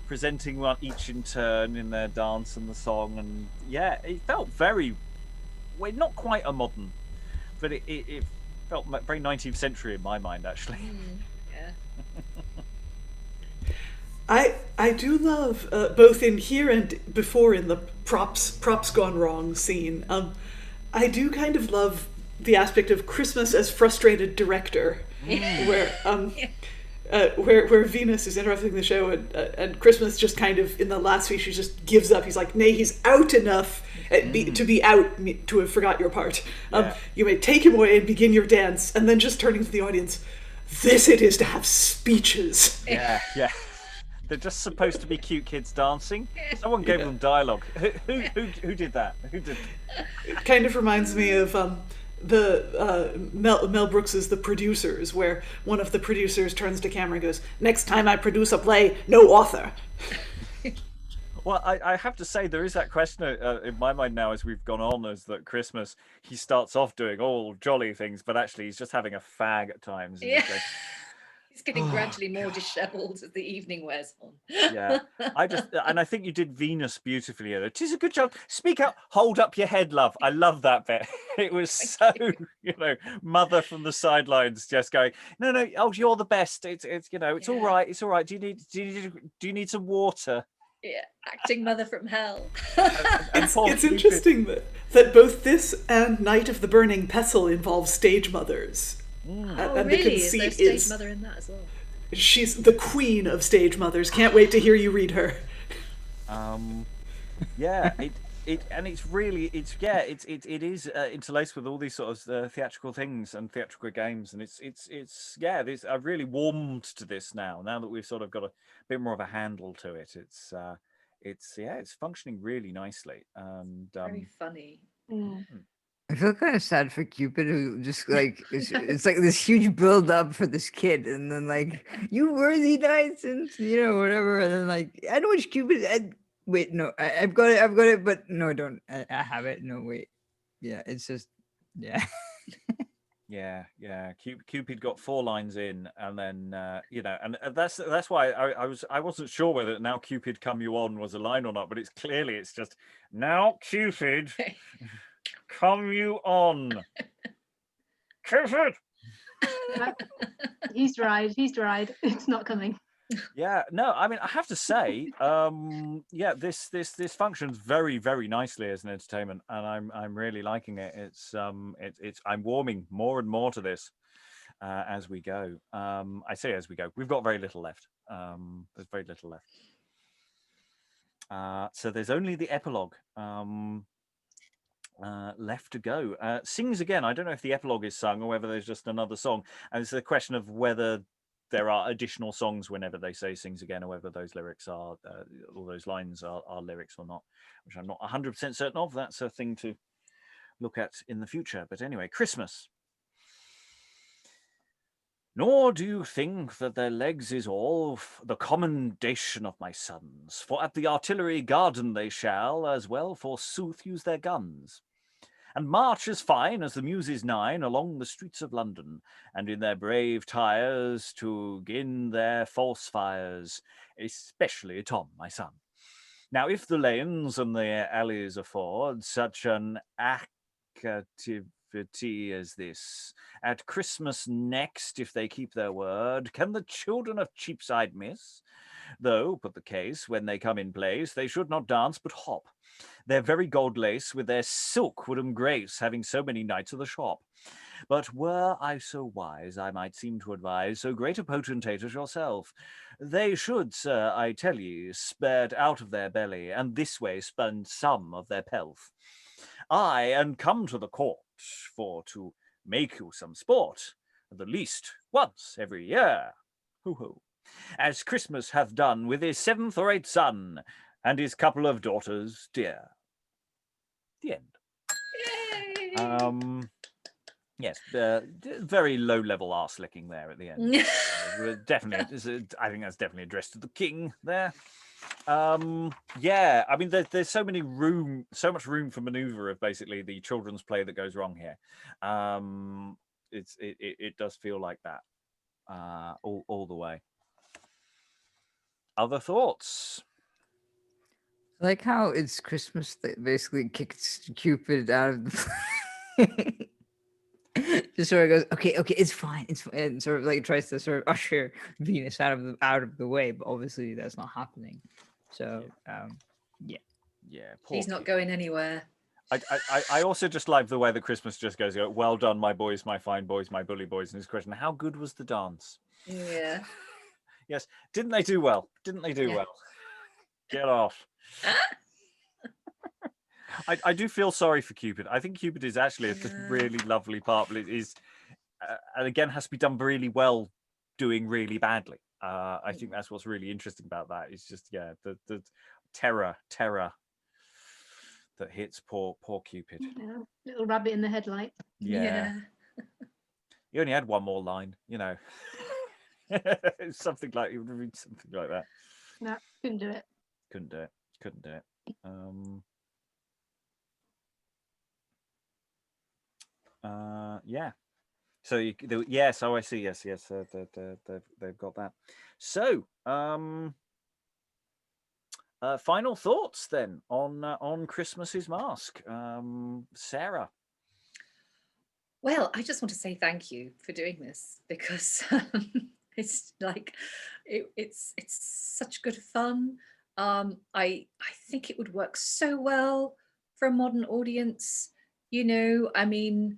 [SPEAKER 1] Presenting one each in turn in their dance and the song, and yeah, it felt very, well, not quite a modern, but it felt very 19th century in my mind, actually.
[SPEAKER 5] Yeah.
[SPEAKER 3] I do love both in here and before in the props gone wrong scene. I do kind of love the aspect of Christmas as frustrated director, where Venus is interrupting the show and Christmas just kind of in the last speech she just gives up. He's like, nay, he's out enough to be out, to have forgot your part. You may take him away and begin your dance, and then just turning to the audience, this it is to have speeches.
[SPEAKER 1] Yeah. They're just supposed to be cute kids dancing. Someone gave them dialogue. Who did that? Who did?
[SPEAKER 3] It kind of reminds me of Mel Brooks's The Producers, where one of the producers turns to camera and goes, "Next time I produce a play, no author."
[SPEAKER 1] Well, I have to say there is that question in my mind now as we've gone on, is that Christmas, he starts off doing all jolly things, but actually he's just having a fag at times. And
[SPEAKER 5] Yeah.
[SPEAKER 1] he's going,
[SPEAKER 5] He's getting gradually more dishevelled as the evening wears on.
[SPEAKER 1] yeah, I think you did Venus beautifully. Tis a good job. Speak up, hold up your head, love. I love that bit. It was so, mother from the sidelines, just going, no, oh, you're the best. It's it's all right. It's all right. Do you need some water?
[SPEAKER 5] Yeah, acting mother from hell.
[SPEAKER 3] It's interesting that both this and Night of the Burning Pestle involve stage mothers.
[SPEAKER 5] Oh, really? Is there a stage mother in that as well?
[SPEAKER 3] She's the queen of stage mothers. Can't wait to hear you read her.
[SPEAKER 1] Yeah, it is interlaced with all these sort of theatrical things and theatrical games, and I've really warmed to this now that we've sort of got a bit more of a handle to it. It's functioning really nicely and
[SPEAKER 5] very funny.
[SPEAKER 2] I feel kind of sad for Cupid, who just like it's like this huge build up for this kid, and then like, you worthy knights, and whatever, and then like, I know which Cupid. Wait, no, I've got it, but no, I don't. I have it. No, wait, yeah, it's just, yeah.
[SPEAKER 1] Yeah. Cupid got 4 lines in, and then and that's why I wasn't sure whether "Now Cupid come you on" was a line or not, but it's just "Now Cupid come you on." Cupid.
[SPEAKER 4] He's tried. It's not coming.
[SPEAKER 1] Yeah, no, I mean, I have to say, this functions very, very nicely as an entertainment, and I'm really liking it. It's I'm warming more and more to this as we go. I say as we go. We've got very little left. There's very little left. So there's only the epilogue left to go. Sings again. I don't know if the epilogue is sung or whether there's just another song, and it's a question of whether there are additional songs whenever they say "sings again," or whether those lyrics are, all those lines are lyrics or not, which I'm not 100% certain of. That's a thing to look at in the future. But anyway, Christmas. "Nor do you think that their legs is all the commendation of my sons, for at the artillery garden they shall as well forsooth use their guns. And march as fine as the Muses 9 along the streets of London, and in their brave tires to gin their false fires, especially Tom, my son. Now, if the lanes and the alleys afford such an activity as this, at Christmas next, if they keep their word, can the children of Cheapside miss? Though, put the case, when they come in place, they should not dance but hop. Their very gold lace with their silk would 'em grace, having so many knights of the shop. But were I so wise, I might seem to advise so great a potentate as yourself. They should, sir, I tell ye, spared out of their belly, and this way spend some of their pelf. Aye, and come to the court, for to make you some sport, at the least once every year. Ho ho. As Christmas hath done with his 7th or 8th son, and his couple of daughters dear." The end.
[SPEAKER 5] Yay!
[SPEAKER 1] Yes, very low-level arse licking there at the end. Definitely, I think that's definitely addressed to the king there. Yeah, I mean, there's so much room for maneuver of basically the children's play that goes wrong here. It does feel like that all the way. Other thoughts?
[SPEAKER 2] I like how it's Christmas that basically kicks Cupid out of the just sort of goes, okay, it's fine, and sort of like tries to sort of usher Venus out of the way, but obviously that's not happening. So yeah,
[SPEAKER 5] He's not going anywhere.
[SPEAKER 1] I also just like the way that Christmas just goes, "Well done, my boys, my fine boys, my bully boys." And his question, "How good was the dance?"
[SPEAKER 5] Yeah.
[SPEAKER 1] Yes, didn't they do well? Well? Get off. I do feel sorry for Cupid. I think Cupid is actually a really lovely part, but it is, and again, has to be done really well, doing really badly. I think that's what's really interesting about that. It's just the terror that hits poor Cupid.
[SPEAKER 4] Yeah, little rabbit in the headlight.
[SPEAKER 1] Yeah. He only had one more line, you know. Something like that.
[SPEAKER 4] No, couldn't do it.
[SPEAKER 1] Couldn't do it. Yeah. So so I see. Yes. They've got that. So, final thoughts then on Christmas's Masque, Sarah.
[SPEAKER 5] Well, I just want to say thank you for doing this, because it's like it's such good fun. I think it would work so well for a modern audience. You know, I mean,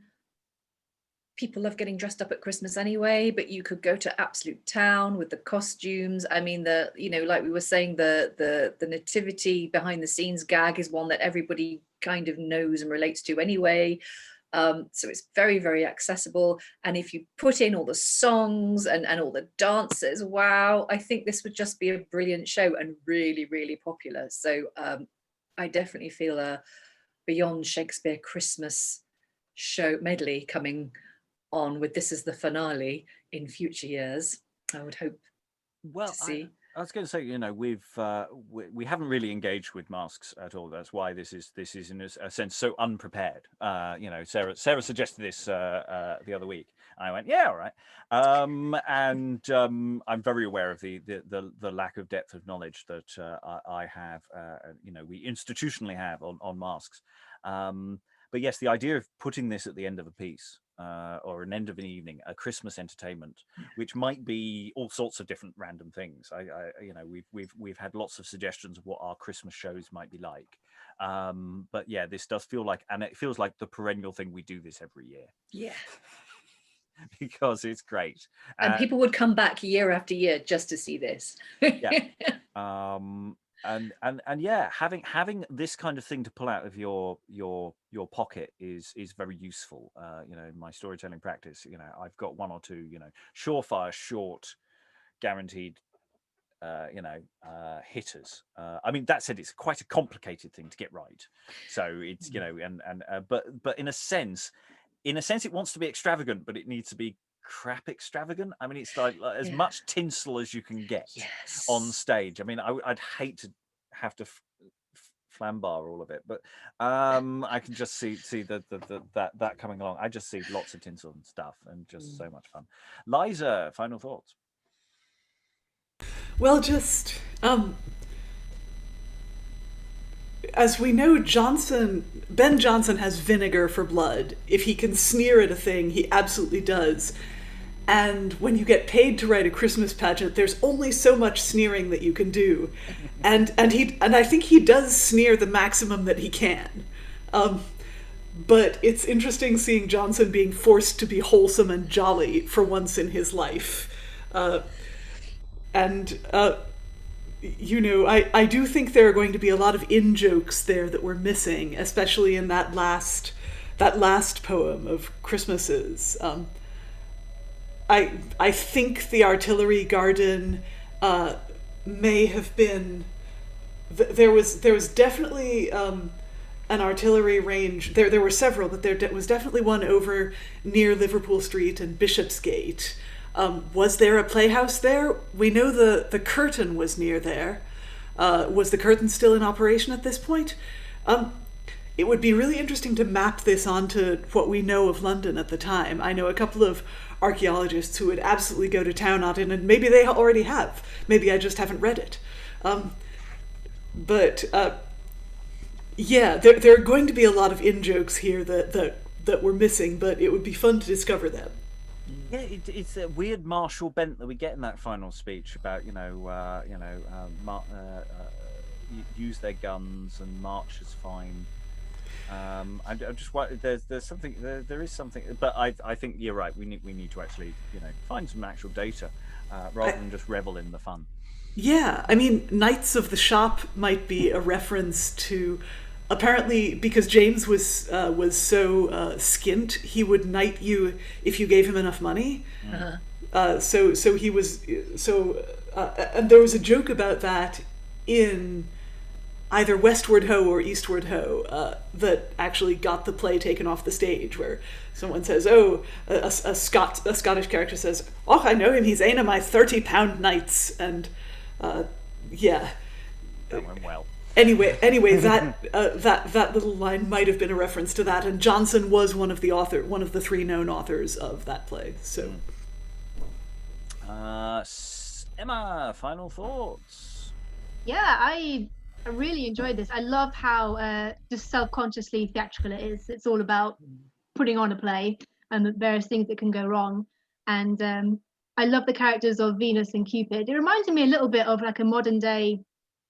[SPEAKER 5] people love getting dressed up at Christmas anyway, but you could go to absolute town with the costumes. I mean, like we were saying, the nativity behind the scenes gag is one that everybody kind of knows and relates to anyway. So it's very, very accessible. And if you put in all the songs and all the dances, wow, I think this would just be a brilliant show and really, really popular. So I definitely feel a Beyond Shakespeare Christmas show medley coming on with this as the finale in future years. I would hope to see.
[SPEAKER 1] I was going to say, you know, we haven't really engaged with masks at all. That's why this is in a sense so unprepared. You know, Sarah suggested this the other week. I went, yeah, all right. And I'm very aware of the lack of depth of knowledge that I have. You know, we institutionally have on masks. But yes, the idea of putting this at the end of a piece. Or an end of an evening, a Christmas entertainment, which might be all sorts of different random things. You know, we've had lots of suggestions of what our Christmas shows might be like. But yeah, this does feel like, and it feels like the perennial thing. We do this every year. Yeah. Because it's great.
[SPEAKER 5] And people would come back year after year just to see this.
[SPEAKER 1] Yeah. And yeah, having this kind of thing to pull out of your pocket is very useful. You know, in my storytelling practice, you know, I've got one or two, you know, surefire, short, guaranteed, hitters. I mean, that said, it's quite a complicated thing to get right. So it's, you know, but in a sense, it wants to be extravagant, but it needs to be crap extravagant. I mean, it's like as much tinsel as you can get on stage. I mean, I'd hate to have to flambar all of it, but I can just see that coming along. I just see lots of tinsel and stuff, and just so much fun. Liza, final thoughts?
[SPEAKER 3] Well, just as we know, Ben Jonson has vinegar for blood. If he can sneer at a thing, he absolutely does. And when you get paid to write a Christmas pageant, there's only so much sneering that you can do. And I think he does sneer the maximum that he can. But it's interesting seeing Jonson being forced to be wholesome and jolly for once in his life. You know, I do think there are going to be a lot of in-jokes there that we're missing, especially in that last poem of Christmas's. I think the artillery garden may have been. There was definitely an artillery range. There were several, but there was definitely one over near Liverpool Street and Bishopsgate. Was there a playhouse there? We know the curtain was near there. Was the curtain still in operation at this point? It would be really interesting to map this onto what we know of London at the time. I know a couple of archaeologists who would absolutely go to town on it, and maybe they already have. Maybe I just haven't read it. Yeah, there are going to be a lot of in-jokes here that we're missing, but it would be fun to discover them.
[SPEAKER 1] Yeah, it's a weird martial bent that we get in that final speech about use their guns and march is fine. I'm just there's something there is something, but I think you're right. We need to actually find some actual data rather than just revel in the fun.
[SPEAKER 3] Yeah, I mean, Knights of the Shop might be a reference to apparently, because James was so skint, he would knight you if you gave him enough money. So he was and there was a joke about that in either Westward Ho or Eastward Ho that actually got the play taken off the stage, where someone says, "Oh, a Scottish character says, oh, I know him. He's ane of my 30-pound knights," and yeah.
[SPEAKER 1] That went well.
[SPEAKER 3] Anyway, that little line might have been a reference to that, and Johnson was one of the 3 known authors of that play. So,
[SPEAKER 1] Emma, final thoughts?
[SPEAKER 4] Yeah, I really enjoyed this. I love how just self-consciously theatrical it is. It's all about putting on a play and the various things that can go wrong. And I love the characters of Venus and Cupid. It reminded me a little bit of like a modern day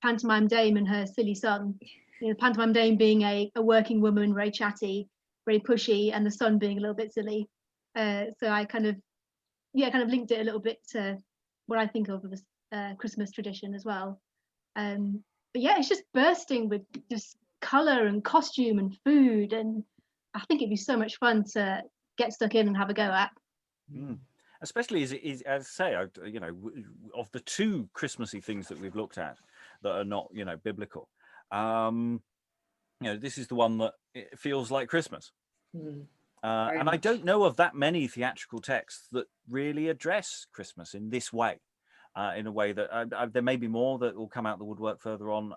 [SPEAKER 4] pantomime dame and her silly son. You know, pantomime dame being a working woman, very chatty, very pushy, and the son being a little bit silly. So I kind of linked it a little bit to what I think of as Christmas tradition as well. But yeah, it's just bursting with just color and costume and food, and I think it'd be so much fun to get stuck in and have a go at.
[SPEAKER 1] Especially as I say, you know, of the 2 Christmassy things that we've looked at that are not, you know, biblical, you know, this is the one that it feels like Christmas. And I don't know of that many theatrical texts that really address Christmas in this way, in a way that there may be more that will come out the woodwork further on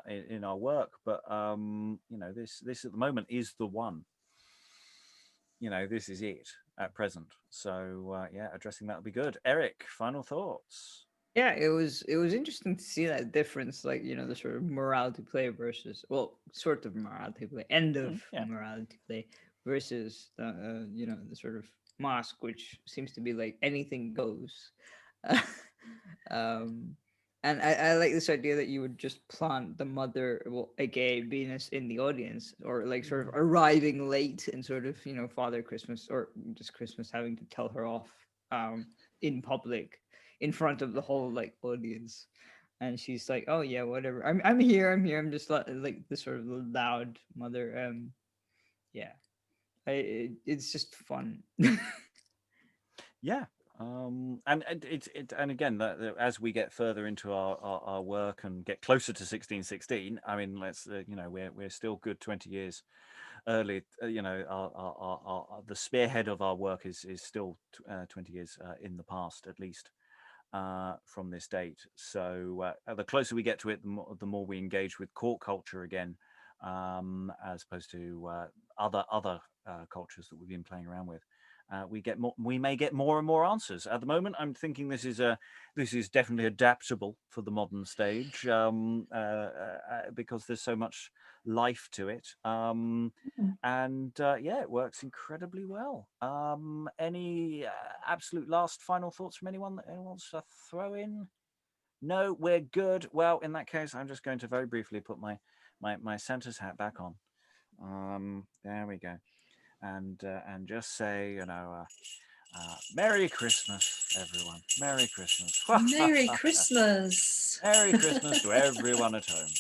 [SPEAKER 1] in our work, but you know, this at the moment is the one. You know, this is it at present. So yeah, addressing that would be good. Eric, final thoughts?
[SPEAKER 2] Yeah, it was interesting to see that difference, like, you know, the sort of morality play versus, well, sort of morality play, end of morality play versus you know, the sort of Masque, which seems to be like anything goes. And I like this idea that you would just plant the mother, well, aka Venus, in the audience, or like sort of arriving late and sort of, you know, Father Christmas or just Christmas having to tell her off in public in front of the whole like audience, and she's like, "Oh yeah, whatever. I'm here. I'm just like this sort of loud mother." Yeah, it's just fun.
[SPEAKER 1] Yeah. And again, as we get further into our work and get closer to 1616, I mean, let's you know, we're still good 20 years early. You know, our the spearhead of our work is still 20 years in the past, at least, from this date. So the closer we get to it, the more we engage with court culture again, as opposed to other cultures that we've been playing around with. We may get more and more answers. At the moment, I'm thinking this is definitely adaptable for the modern stage, because there's so much life to it, and yeah, it works incredibly well. Any absolute last final thoughts from anyone that anyone wants to throw in? No, we're good. Well, in that case, I'm just going to very briefly put my Santa's hat back on. There we go. And just say, you know, Merry Christmas, everyone. Merry Christmas.
[SPEAKER 5] Merry Christmas.
[SPEAKER 1] Merry Christmas to everyone at home.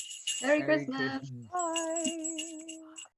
[SPEAKER 4] Merry Christmas.
[SPEAKER 1] Bye.